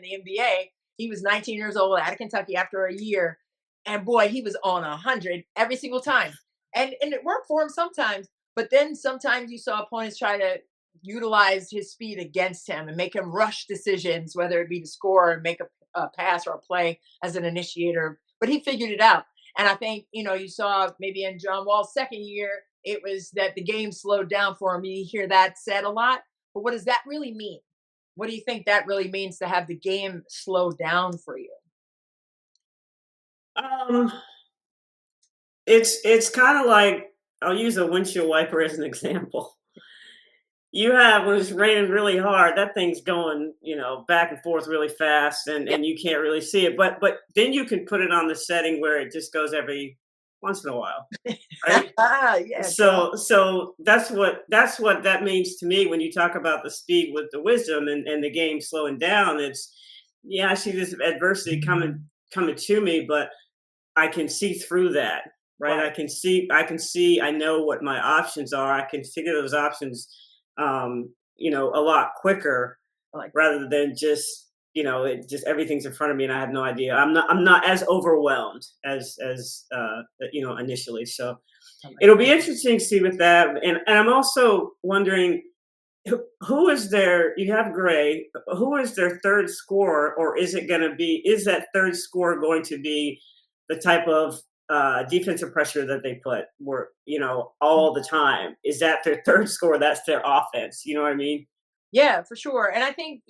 the NBA. He was 19 years old out of Kentucky after a year, and boy, he was on 100 every single time, and it worked for him sometimes. But then sometimes you saw opponents try to utilize his speed against him and make him rush decisions, whether it be to score and make a pass or a play as an initiator. But he figured it out. And I think, you saw maybe in John Wall's second year, it was that the game slowed down for him. You hear that said a lot. But what does that really mean? What do you think that really means to have the game slow down for you? Um, it's kind of like I'll use a windshield wiper as an example. you have when it's raining really hard, that thing's going, back and forth really fast, and Yeah. you can't really see it. But then you can put it on the setting where it just goes every once in a while, right? Yeah, draw. So that's what that means to me when you talk about the speed with the wisdom and the game slowing down. It's yeah, I see this adversity coming to me, but I can see through that, right? Right. I know what my options are. I can figure those options, a lot quicker I like that. rather than just, it just everything's in front of me and I have no idea. I'm not as overwhelmed as initially. So I like it'll be that. interesting to see with that. And I'm also wondering who is their you have Gray, who is their third scorer, or is that third scorer going to be the type of defensive pressure that they put where, all the time? Is that their third scorer? That's their offense. You know what I mean? Yeah, for sure. And I think,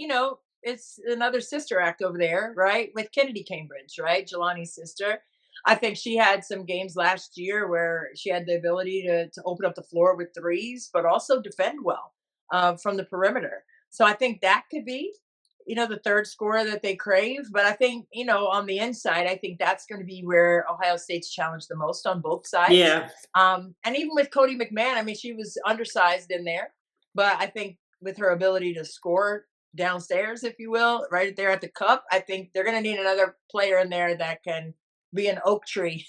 it's another sister act over there, right? With Kennedy Cambridge, right? Jelani's sister. I think she had some games last year where she had the ability to open up the floor with threes, but also defend well from the perimeter. So I think that could be, the third scorer that they crave. But I think, on the inside, I think that's going to be where Ohio State's challenged the most on both sides. Yeah. And even with Cody McMahon, I mean, she was undersized in there, but I think with her ability to score downstairs, if you will, right there at the cup, I think they're going to need another player in there that can be an oak tree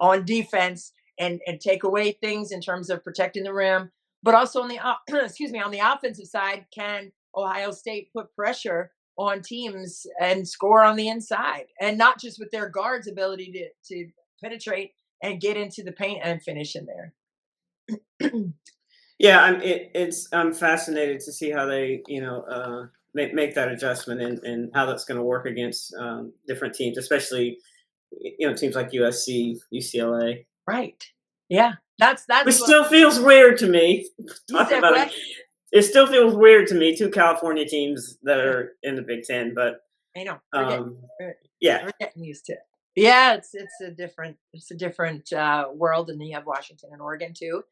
on defense and take away things in terms of protecting the rim, but also on the excuse me, on the offensive side, can Ohio State put pressure on teams and score on the inside, and not just with their guards' ability to penetrate and get into the paint and finish in there. Yeah, I'm fascinated to see how they make that adjustment and how that's going to work against different teams, especially teams like USC, UCLA. Right. Yeah. That's Which what still feels weird to me. you Talk said. about it. What? It still feels weird to me. Two California teams that Yeah. are in the Big Ten, but I know. um, We're yeah, we're getting used to it. Yeah, it's a different world, and then you have Washington and Oregon too,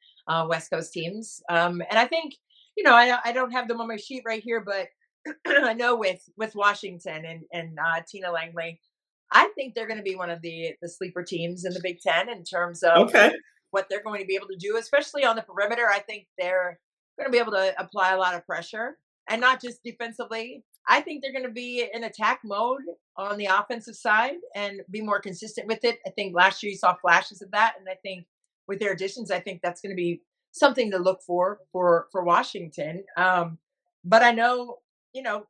West Coast teams. And I think, I don't have them on my sheet right here, but I know with Washington and Tina Langley, I think they're going to be one of the sleeper teams in the Big Ten in terms of okay, what they're going to be able to do, especially on the perimeter. I think they're going to be able to apply a lot of pressure, and not just defensively. I think they're going to be in attack mode on the offensive side and be more consistent with it. I think last year you saw flashes of that, and I think with their additions, I think that's going to be something to look for Washington. But I know,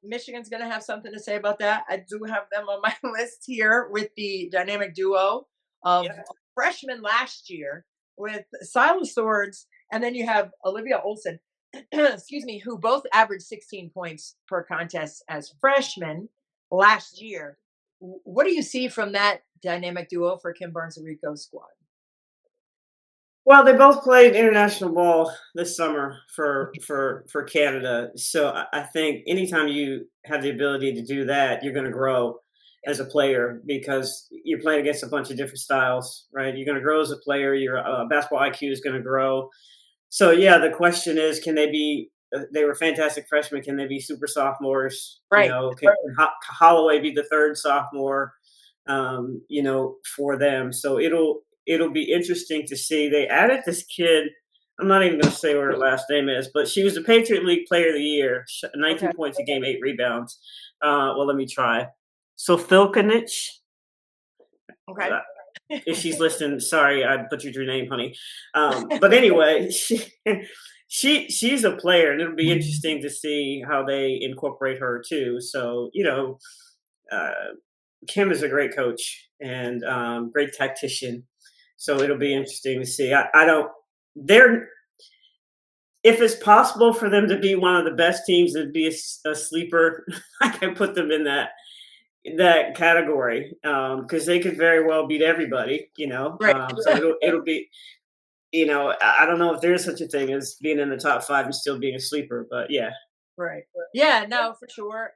Michigan's going to have something to say about that. I do have them on my list here with the dynamic duo of yeah. freshmen last year with Silas Swords, and then you have Olivia Olson, excuse me, who both averaged 16 points per contest as freshmen last year. What do you see from that dynamic duo for Kim Barnes and Rico's squad? Well, they both played international ball this summer for Canada, so I think anytime you have the ability to do that, you're going to grow Yeah. as a player because you're playing against a bunch of different styles, right? You're going to grow as a player. Your basketball IQ is going to grow. So yeah, the question is, can they be? They were fantastic freshmen. Can they be super sophomores? Right. Can Holloway be the third sophomore? For them. So it'll be interesting to see. They added this kid. I'm not even going to say what her last name is, but she was the Patriot League Player of the Year. Okay. 19 points a game, 8 rebounds. Well, let me try. So Filkinich. Okay. If she's listening, sorry, I butchered your name, honey. But anyway, she's a player, and it'll be interesting to see how they incorporate her too. So uh, Kim is a great coach and great tactician. So it'll be interesting to see. I don't. They're if it's possible for them to be one of the best teams and be a sleeper, I can put them in that category because they could very well beat everybody. Right. So it'll be. I don't know if there's such a thing as being in the top five and still being a sleeper, but yeah, Right. Yeah, no, for sure.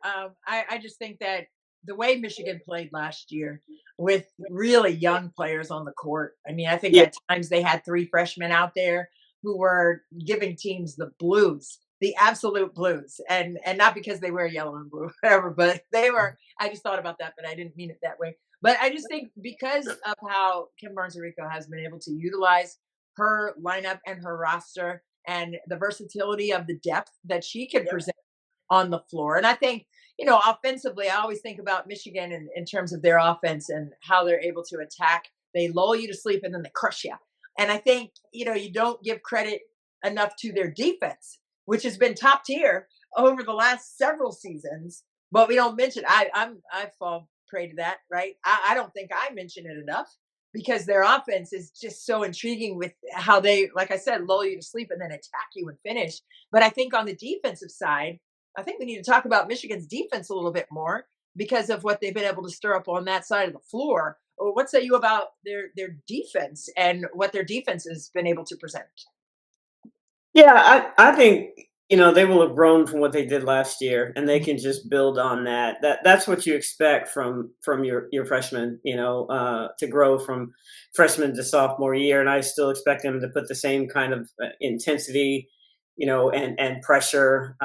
I just think that the way Michigan played last year with really young players on the court. I mean, I think yeah, at times they had three freshmen out there who were giving teams the blues. the absolute blues, and not because they wear yellow and blue, whatever, but they were. I just thought about that, but I didn't mean it that way. But I just think because of how Kim Barnes-Rico has been able to utilize her lineup and her roster and the versatility of the depth that she can Yep. present on the floor. And I think, offensively, I always think about Michigan in terms of their offense and how they're able to attack. They lull you to sleep and then they crush you. And I think, you don't give credit enough to their defense, which has been top tier over the last several seasons. But we don't mention. I fall prey to that, right? I don't think I mention it enough because their offense is just so intriguing with how they, like I said, lull you to sleep and then attack you and finish. But I think on the defensive side, I think we need to talk about Michigan's defense a little bit more because of what they've been able to stir up on that side of the floor. What say you about their defense and what their defense has been able to present? Yeah, I think they will have grown from what they did last year, and they can just build on that. That's what you expect from your freshmen, to grow from freshman to sophomore year, and I still expect them to put the same kind of intensity, and pressure.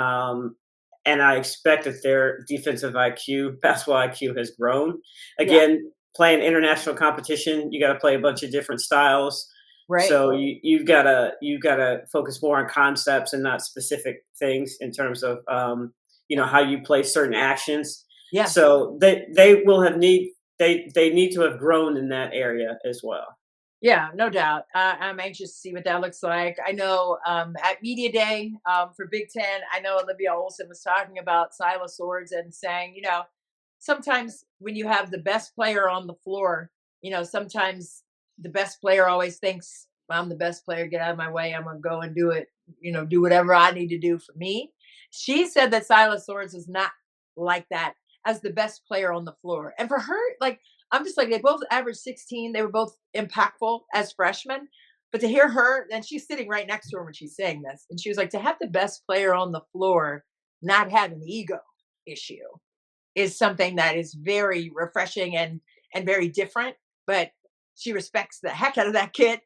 And I expect that their defensive IQ, basketball IQ, has grown. Yeah, Again, playing international competition, you got to play a bunch of different styles. right. So you've got to focus more on concepts and not specific things in terms of how you play certain actions. Yeah. So they will have need they need to have grown in that area as well. Yeah, no doubt. I'm anxious to see what that looks like. I know at Media Day for Big Ten, I know Olivia Olson was talking about Silas Swords and saying, sometimes when you have the best player on the floor, sometimes the best player always thinks, I'm the best player, get out of my way. I'm going to go and do it, do whatever I need to do for me. She said that Silas Swords is not like that as the best player on the floor. And for her, like, I'm just like, they both averaged 16. They were both impactful as freshmen. But to hear her, and she's sitting right next to her when she's saying this, and she was like, to have the best player on the floor not have an ego issue is something that is very refreshing and very different. But she respects the heck out of that kid,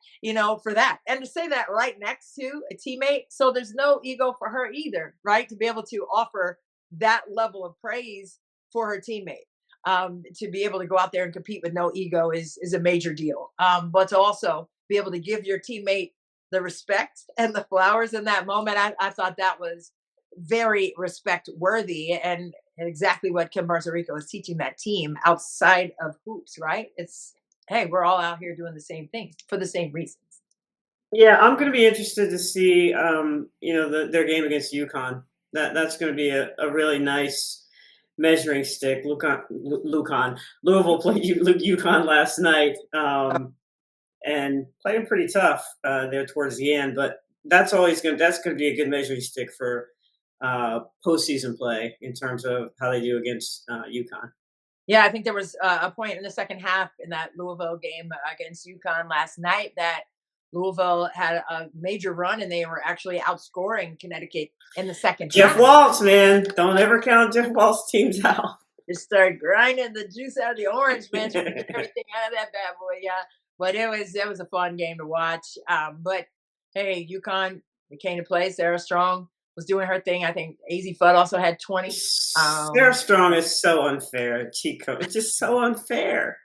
for that. And to say that right next to a teammate, so there's no ego for her either, right? To be able to offer that level of praise for her teammate. To be able to go out there and compete with no ego is a major deal. But to also be able to give your teammate the respect and the flowers in that moment, I thought that was very respect worthy and exactly what Kim Barnes-Rico is teaching that team outside of hoops, right? It's, hey, we're all out here doing the same thing for the same reasons. Yeah, I'm going to be interested to see their game against UConn. That's going to be a really nice measuring stick. Louisville played UConn last night, and played them pretty tough there towards the end. But that's going to be a good measuring stick for postseason play in terms of how they do against UConn. Yeah, I think there was a point in the second half in that Louisville game against UConn last night that Louisville had a major run and they were actually outscoring Connecticut in the second Jeff half. Waltz, man, don't ever count Jeff Waltz teams out. Just started grinding the juice out of the orange, man, trying to get everything out of that bad boy. Yeah, but it was a fun game to watch. But hey, UConn they came to play. Sarah Strong was doing her thing. I think AZ Fudd also had 20. Sarah Strong is so unfair. Chico, it's just so unfair.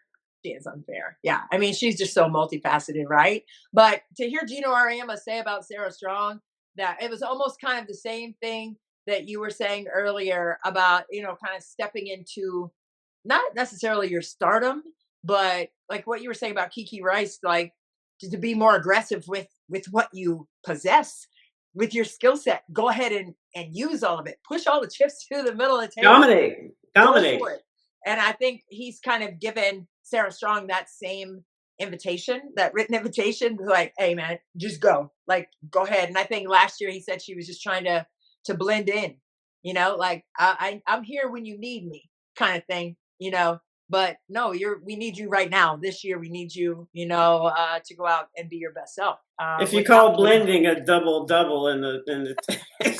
She is unfair. Yeah. I mean, she's just so multifaceted, right? But to hear Gino Ariema say about Sarah Strong that it was almost kind of the same thing that you were saying earlier about, kind of stepping into not necessarily your stardom, but like what you were saying about Kiki Rice, like to be more aggressive with what you possess, with your skill set. Go ahead and use all of it. Push all the chips to the middle of the table. Dominate, Go dominate. for it. And I think he's kind of given Sarah Strong that same invitation, that written invitation, like, hey man, just go. Like, go ahead. And I think last year he said she was just trying to blend in, like I'm here when you need me, kind of thing. But no, we need you right now. This year we need you, to go out and be your best self. If you Without call blending a double double in the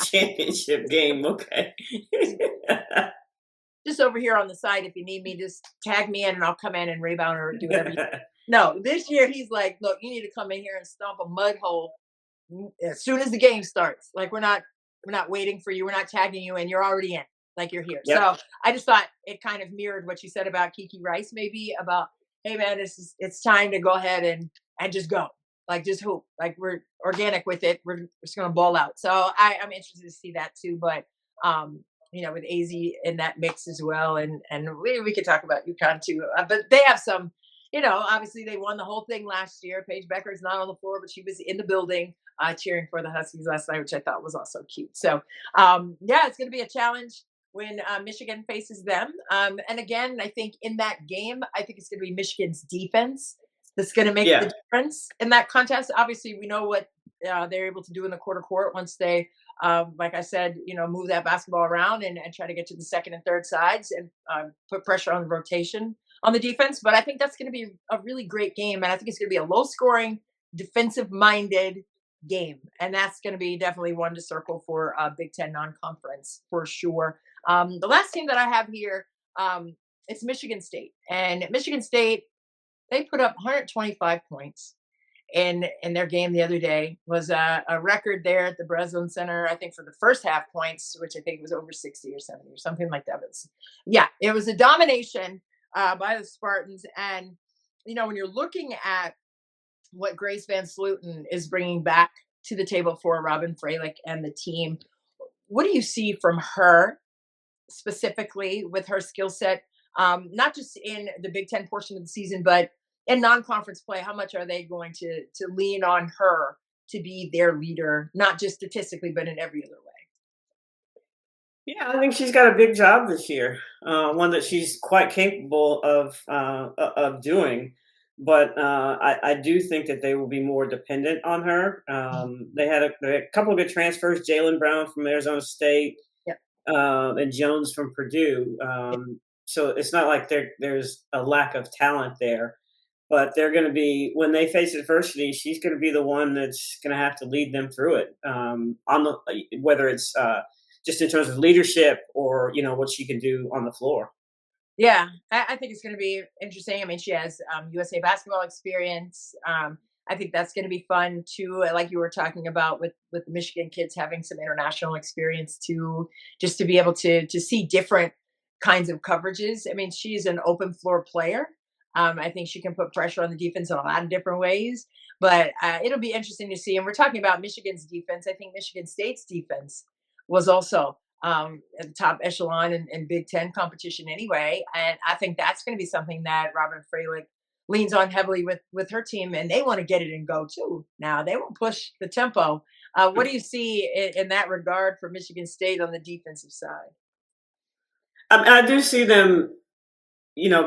championship game, okay. just over here on the side, if you need me, just tag me in and I'll come in and rebound or do whatever. No, this year he's like, look, you need to come in here and stomp a mud hole as soon as the game starts. Like we're not We're not waiting for you. We're not tagging you in. You're already in. Like you're here. Yep. So I just thought it kind of mirrored what you said about Kiki Rice, maybe about, hey man, it's time to go ahead and just go. Like just hoop. Like we're organic with it. We're just gonna ball out. So I'm interested to see that too. But with AZ in that mix as well, and we could talk about UConn too. But they have some, obviously they won the whole thing last year. Paige Becker is not on the floor, but she was in the building cheering for the Huskies last night, which I thought was also cute. So yeah, it's going to be a challenge when Michigan faces them. And again, I think in that game, I think it's going to be Michigan's defense that's going to make Yeah. the difference in that contest. Obviously, we know what they're able to do in the quarter court once they, like I said, move that basketball around and try to get to the second and third sides and put pressure on the rotation on the defense. But I think that's going to be a really great game. And I think it's going to be a low scoring, defensive minded game. And that's going to be definitely one to circle for Big Ten non-conference for sure. The last team that I have here, it's Michigan State. And Michigan State, they put up 125 points in their game the other day. Was a record there at the Breslin Center, I think, for the first half points, which I think was over 60 or 70 or something like that. But yeah, it was a domination by the Spartans. And, when you're looking at what Grace Van Sluten is bringing back to the table for Robin Freilich and the team, what do you see from her specifically with her skill set, not just in the Big Ten portion of the season, but in non-conference play? How much are they going to lean on her to be their leader, not just statistically, but in every other way? Yeah, I think she's got a big job this year, one that she's quite capable of doing. But I do think that they will be more dependent on her. They had a couple of good transfers: Jalen Brown from Arizona State, Yep. And Jones from Purdue. So it's not like there's a lack of talent there. But they're going to be, when they face adversity, she's going to be the one that's going to have to lead them through it. Whether it's just in terms of leadership or what she can do on the floor. Yeah, I think it's going to be interesting. I mean, she has USA basketball experience. I think that's going to be fun too. Like you were talking about with the Michigan kids having some international experience too, just to be able to see different kinds of coverages. I mean, she's an open floor player. I think she can put pressure on the defense in a lot of different ways. But it'll be interesting to see. And we're talking about Michigan's defense. I think Michigan State's defense was also at the top echelon in Big Ten competition anyway. And I think that's going to be something that Robin Freilich leans on heavily with her team, and they want to get it and go too. Now they will push the tempo. What do you see in that regard for Michigan State on the defensive side? I do see them,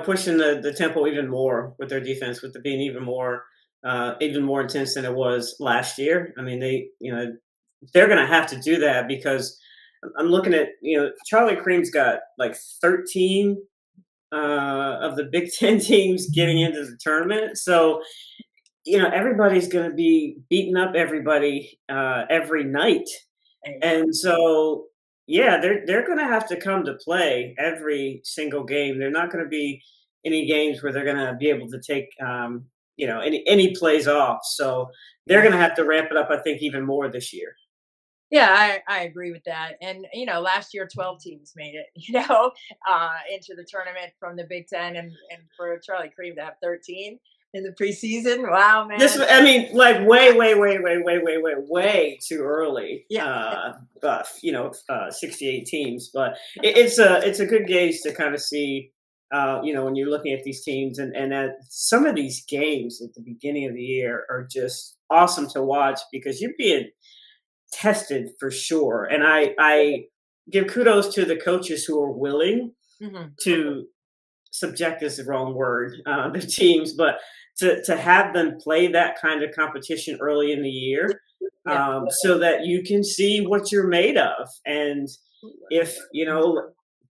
pushing the tempo even more with their defense, with it being even more intense than it was last year. I mean, they're going to have to do that because I'm looking at, Charlie Cream's got like 13 of the Big Ten teams getting into the tournament. So, everybody's going to be beating up everybody every night. And so, yeah, they're going to have to come to play every single game. They're not going to be any games where they're going to be able to take, any plays off. So they're going to have to ramp it up, I think, even more this year. Yeah, I agree with that. And, last year, 12 teams made it, into the tournament from the Big Ten. And for Charlie Cream to have 13 in the preseason. Wow, man. Like way too early. Yeah. 68 teams. But it's a good gauge to kind of see, when you're looking at these teams. And at some of these games at the beginning of the year are just awesome to watch because you're being tested for sure. And I give kudos to the coaches who are willing to subject is the wrong word, the teams, but to have them play that kind of competition early in the year, so that you can see what you're made of. And if,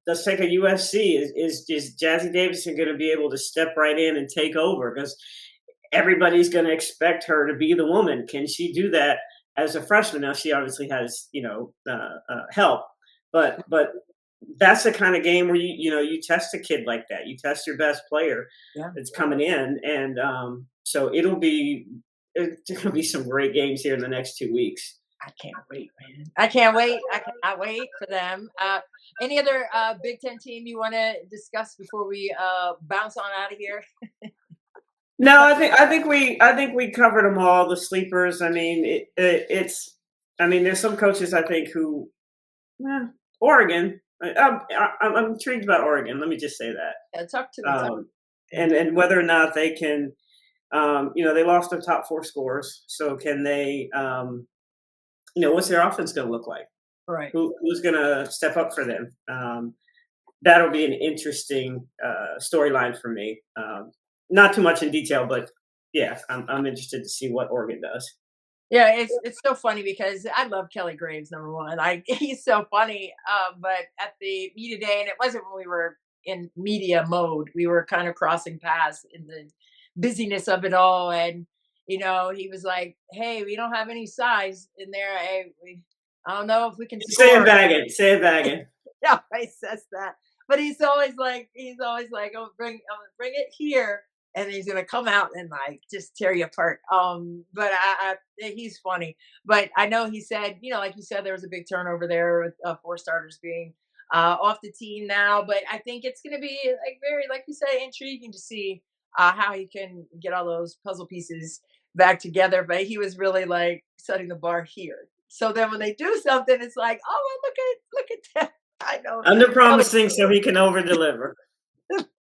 let's take a USC, is Jazzy Davidson going to be able to step right in and take over? Because everybody's going to expect her to be the woman. Can she do that as a freshman? Now she obviously has, help, but that's the kind of game where you test a kid like that. You test your best player that's coming in, and so it's going to be some great games here in the next 2 weeks. I can't wait, man. I can't wait. I cannot wait for them. Any other Big Ten team you want to discuss before we bounce on out of here? No, I think we covered them all. The sleepers. I mean, it's. I mean, there's some coaches I think who Oregon. I'm intrigued about Oregon. Let me just say that. Talk to me. Talk. And whether or not they can, they lost their top four scores. So can they? What's their offense going to look like? Right. Who's going to step up for them? That'll be an interesting storyline for me. Not too much in detail, but yeah, I'm interested to see what Oregon does. Yeah, it's so funny because I love Kelly Graves, number one. He's so funny. But at the media day, and it wasn't when we were in media mode, we were kind of crossing paths in the busyness of it all. And he was like, "Hey, we don't have any size in there. Hey, I don't know if we can Say it score." bagging. Say it bagging. Yeah, he says that, but "Oh, bring it here." And he's gonna come out and like just tear you apart. But he's funny. But I know he said, like you said, there was a big turnover there with four starters being off the team now. But I think it's gonna be like very, like you say, intriguing to see how he can get all those puzzle pieces back together. But he was really like setting the bar here. So then when they do something, it's like, oh, well, look at that. I know. Under promising so he can over deliver.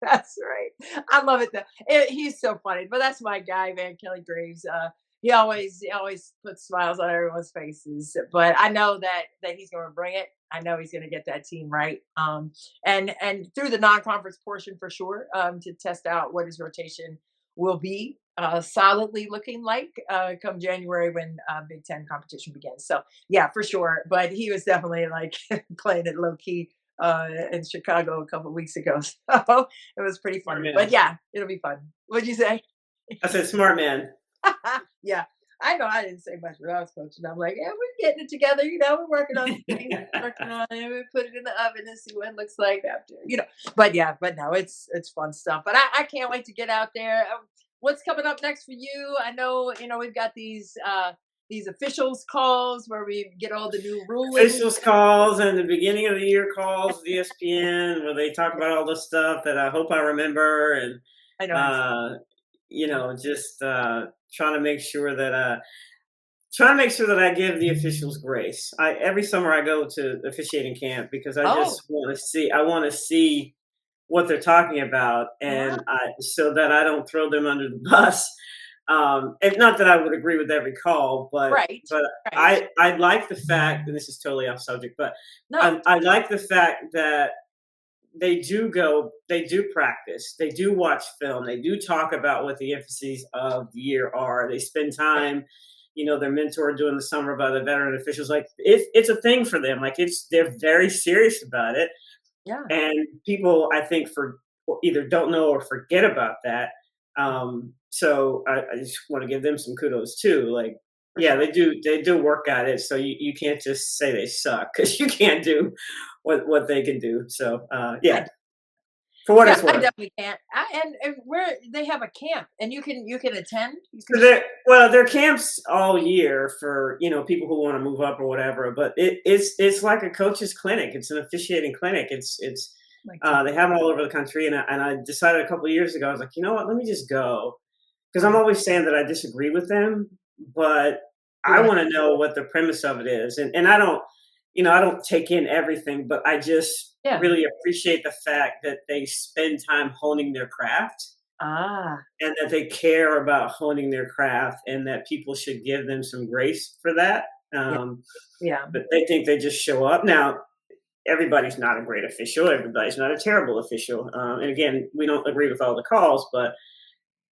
That's right. I love it though. He's so funny, but that's my guy, man. Kelly Graves. He always puts smiles on everyone's faces. But I know that he's going to bring it. I know he's going to get that team right. And through the non-conference portion for sure. To test out what his rotation will be. Solidly looking like come January when Big Ten competition begins. So yeah, for sure. But he was definitely like playing it low key in Chicago a couple of weeks ago. So it was pretty Smart funny. man. But yeah, it'll be fun. What'd you say? I said smart man. Yeah. I know I didn't say much when I was coaching. I'm like, yeah, we're getting it together. We're working on things, working on it. We put it in the oven and see what it looks like after. But no, it's fun stuff. But I can't wait to get out there. What's coming up next for you? I know, we've got these officials calls where we get all the new rulings. Officials calls and the beginning of the year calls, the ESPN, where they talk about all the stuff that I hope I remember, and I know. just trying to make sure that I give the officials grace. Every summer I go to officiating camp because I just want to see. I want to see what they're talking about, and so that I don't throw them under the bus. And not that I would agree with every call, but Right. I like the fact, and this is totally off subject, but No. I like the fact that they do practice, they do watch film, they do talk about what the emphases of the year are. They spend time, their mentor doing the summer by the veteran officials. Like it's a thing for them. Like they're very serious about it. Yeah. And people, I think, either don't know or forget about that. So I just want to give them some kudos too. Like, yeah, they do work at it. So you can't just say they suck because you can't do what they can do. So yeah, for what it's I worth. definitely can't. And where they have a camp, and you can attend. There are camps all year for people who want to move up or whatever. But it's like a coach's clinic. It's an officiating clinic. It's they have them all over the country, and I decided a couple of years ago, I was like, you know what, let me just go, because I'm always saying that I disagree with them, but I want to know what the premise of it is, and I don't, I don't take in everything, but I just really appreciate the fact that they spend time honing their craft, and that they care about honing their craft, and that people should give them some grace for that. But they think they just show up now. Everybody's not a great official. Everybody's not a terrible official. And again, we don't agree with all the calls, but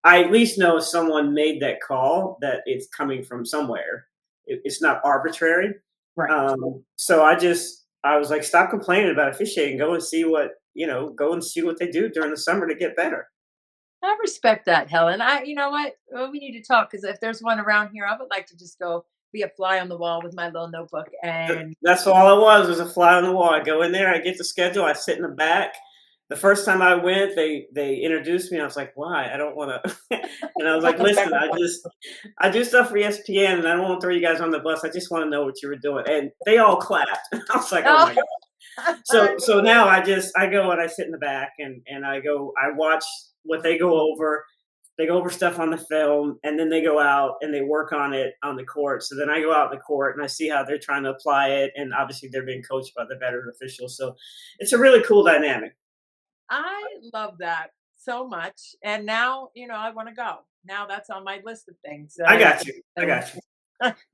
I at least know if someone made that call, that it's coming from somewhere. It's not arbitrary. Right. So I was like, stop complaining about officiating. Go and see what they do during the summer to get better. I respect that, Helen. You know what? Well, we need to talk, because if there's one around here, I would like to just go be a fly on the wall with my little notebook. And that's all it was a fly on the wall. I go in there, I get the schedule, I sit in the back, The first time I went, they introduced me. I was like, "Why? I don't want to." And I was like, "Listen, I do stuff for ESPN, and I don't want to throw you guys on the bus. I just want to know what you were doing." And they all clapped. I was like, "Oh Oh, my god!" So now I go and I sit in the back and I watch what they go over. They go over stuff on the film, and then they go out and they work on it on the court. So then I go out in the court and I see how they're trying to apply it, and obviously they're being coached by the veteran officials. So it's a really cool dynamic. I love that so much. And now, I want to go. Now that's on my list of things. I got you. I Uh, got you.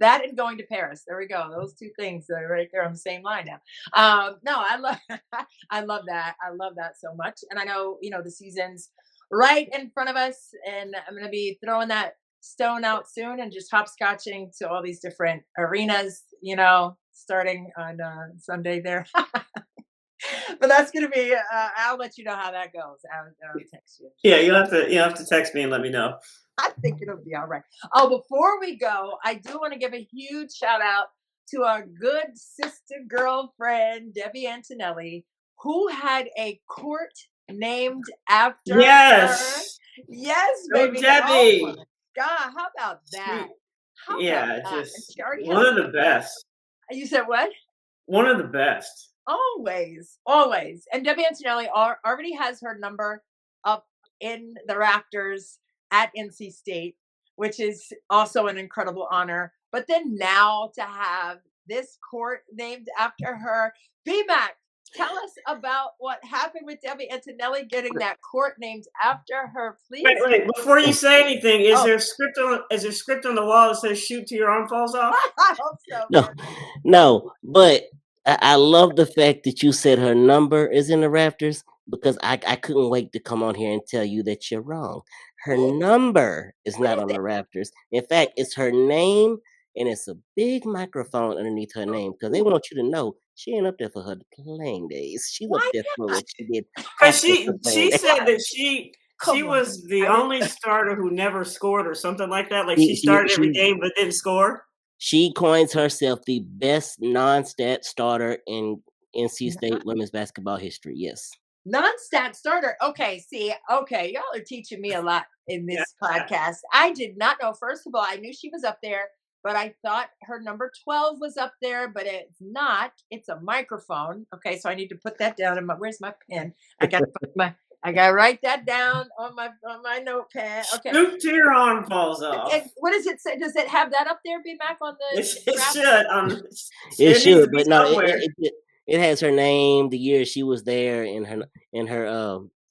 that and going to Paris. There we go. Those two things are right there on the same line now. No, I love, I love that. I love that so much. And I know, the season's right in front of us, and I'm going to be throwing that stone out soon and just hopscotching to all these different arenas, starting on Sunday there. But that's gonna be. I'll let you know how that goes. I'll text you. Yeah, you'll have to text me and let me know. I think it'll be all right. Oh, before we go, I do want to give a huge shout out to our good sister girlfriend Debbie Antonelli, who had a court named after her. Yes, Yes, go baby. Oh my Debbie. God, how about that? She, How about yeah, that? And just she already has one of a the best. You said what? One of the best. Always, always. And Debbie Antonelli already has her number up in the rafters at NC State, which is also an incredible honor. But then now to have this court named after her, BMAC, tell us about what happened with Debbie Antonelli getting that court named after her, Wait, please. wait. Before you say anything, Oh, is there script on the wall that says "shoot till your arm falls off"? I hope so, No, man. no, but I love the fact that you said her number is in the rafters because I couldn't wait to come on here and tell you that you're wrong. Her number is What not is on it? the rafters. In fact, it's her name and it's a big microphone underneath her name because they Ooh, want you to know she ain't up there for her playing days. She's up why there for not? what she did Because after her she playing days. said What? that she Come on. was the I didn't. only starter who never scored or something like that. Like She she she started every she game but didn't score. She coins herself the best non-stat starter in NC State women's basketball history. Yes. Non-stat starter. Okay, see, okay, y'all are teaching me a lot in Yeah. this podcast. I did not know. First of all, I knew she was up there, but I thought her number 12 was up there, but it's not. It's a microphone. Okay, so I need to put that down in where's my pen? I gotta write that down on my notepad. Okay. Shoot till your arm falls And off. what does it say? Does it have that up there, B Mac, on the It rafters? should. It It needs to should, be but no, somewhere. it has her name, the year she was there, in her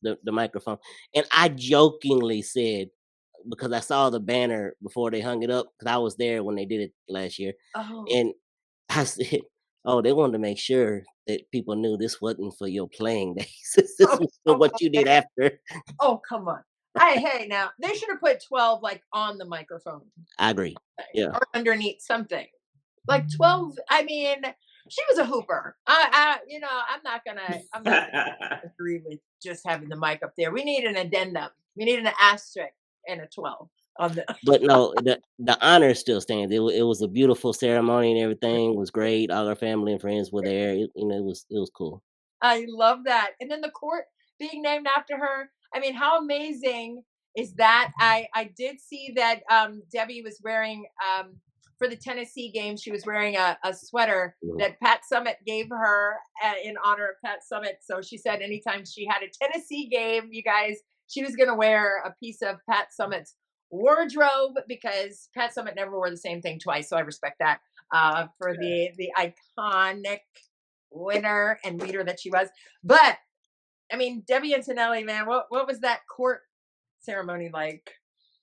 the microphone. And I jokingly said because I saw the banner before they hung it up because I was there when they did it last year, Oh, and I said, "Oh, they wanted to make sure that people knew this wasn't for your playing days. This oh, was for come what on, you did man. after." Oh, come on. Hey, now they should have put 12 like on the microphone I agree. Yeah. or underneath something. Like 12, I mean, she was a hooper. I'm not gonna agree with just having the mic up there. We need an addendum. We need an asterisk and a 12 on the But no, the honor still stands. It was a beautiful ceremony and everything was great. All our family and friends were there. It was cool. I love that. And then the court being named after her. I mean, how amazing is that? I did see that Debbie was wearing for the Tennessee game. She was wearing a sweater Mhm. that Pat Summit gave her in honor of Pat Summit. So she said anytime she had a Tennessee game, you guys, she was going to wear a piece of Pat Summit's wardrobe because Pat Summit never wore the same thing twice. So I respect that for the iconic winner and leader that she was. But I mean, Debbie Antonelli, man, what was that court ceremony like?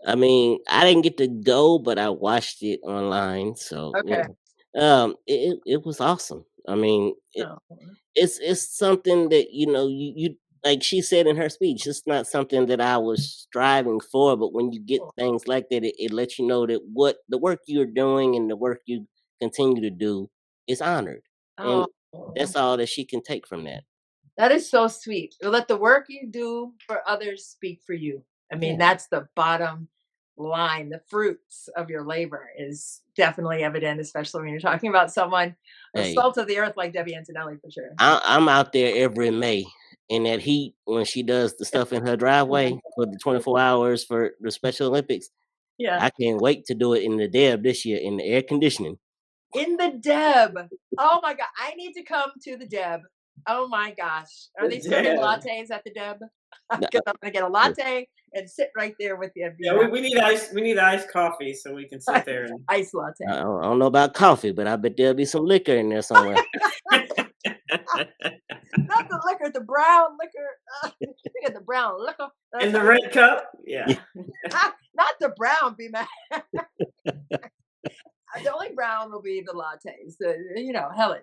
I mean, I didn't get to go, but I watched it online. So Okay. it was awesome. I mean, Oh, it's something that you like she said in her speech. It's not something that I was striving for, but when you get cool. things like that, it lets you know that what the work you're doing and the work you continue to do is honored, and Oh, that's all that she can take from that. that is so sweet. Let the work you do for others speak for you. I mean, Yeah. that's the bottom line. The fruits of your labor is definitely evident, especially when you're talking about someone, the Hey, salt of the earth like Debbie Antonelli for sure. I'm out there every May in that heat when she does the stuff in her driveway for the 24 hours for the Special Olympics. Yeah. I can't wait to do it in the Deb this year in the air conditioning. In the Deb. Oh my God. I need to come to the Deb. Oh my gosh. Are they serving Deb. lattes at the Deb? Because I'm gonna get a latte and sit right there with you. Yeah, we need ice. We need iced coffee so we can sit there and. Ice latte. I don't know about coffee, but I bet there'll be some liquor in there somewhere. Not the liquor, the brown liquor. You get the brown liquor. In the red cup? Yeah. Not the brown, be mad. The only brown will be the lattes. Helen.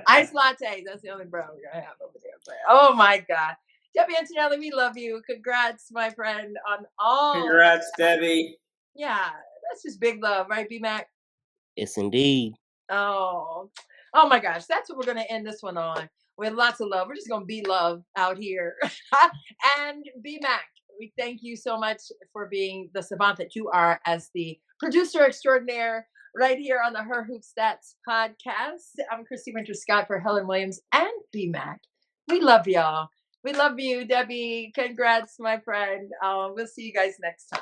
Iced lattes. That's the only brown we're going to have over there. But, oh, my God. Debbie Antonelli, we love you. Congrats, my friend, on all. Congrats, Debbie. Yeah, that's just big love, right, B-Mac? Yes, indeed. Oh my gosh. That's what we're going to end this one on. With lots of love. We're just going to be love out here. And B-Mac, we thank you so much for being the savant that you are as the producer extraordinaire right here on the Her Hoop Stats podcast. I'm Christy Winter Scott for Helen Williams and B-Mac. We love y'all. We love you, Debbie. Congrats, my friend. We'll see you guys next time.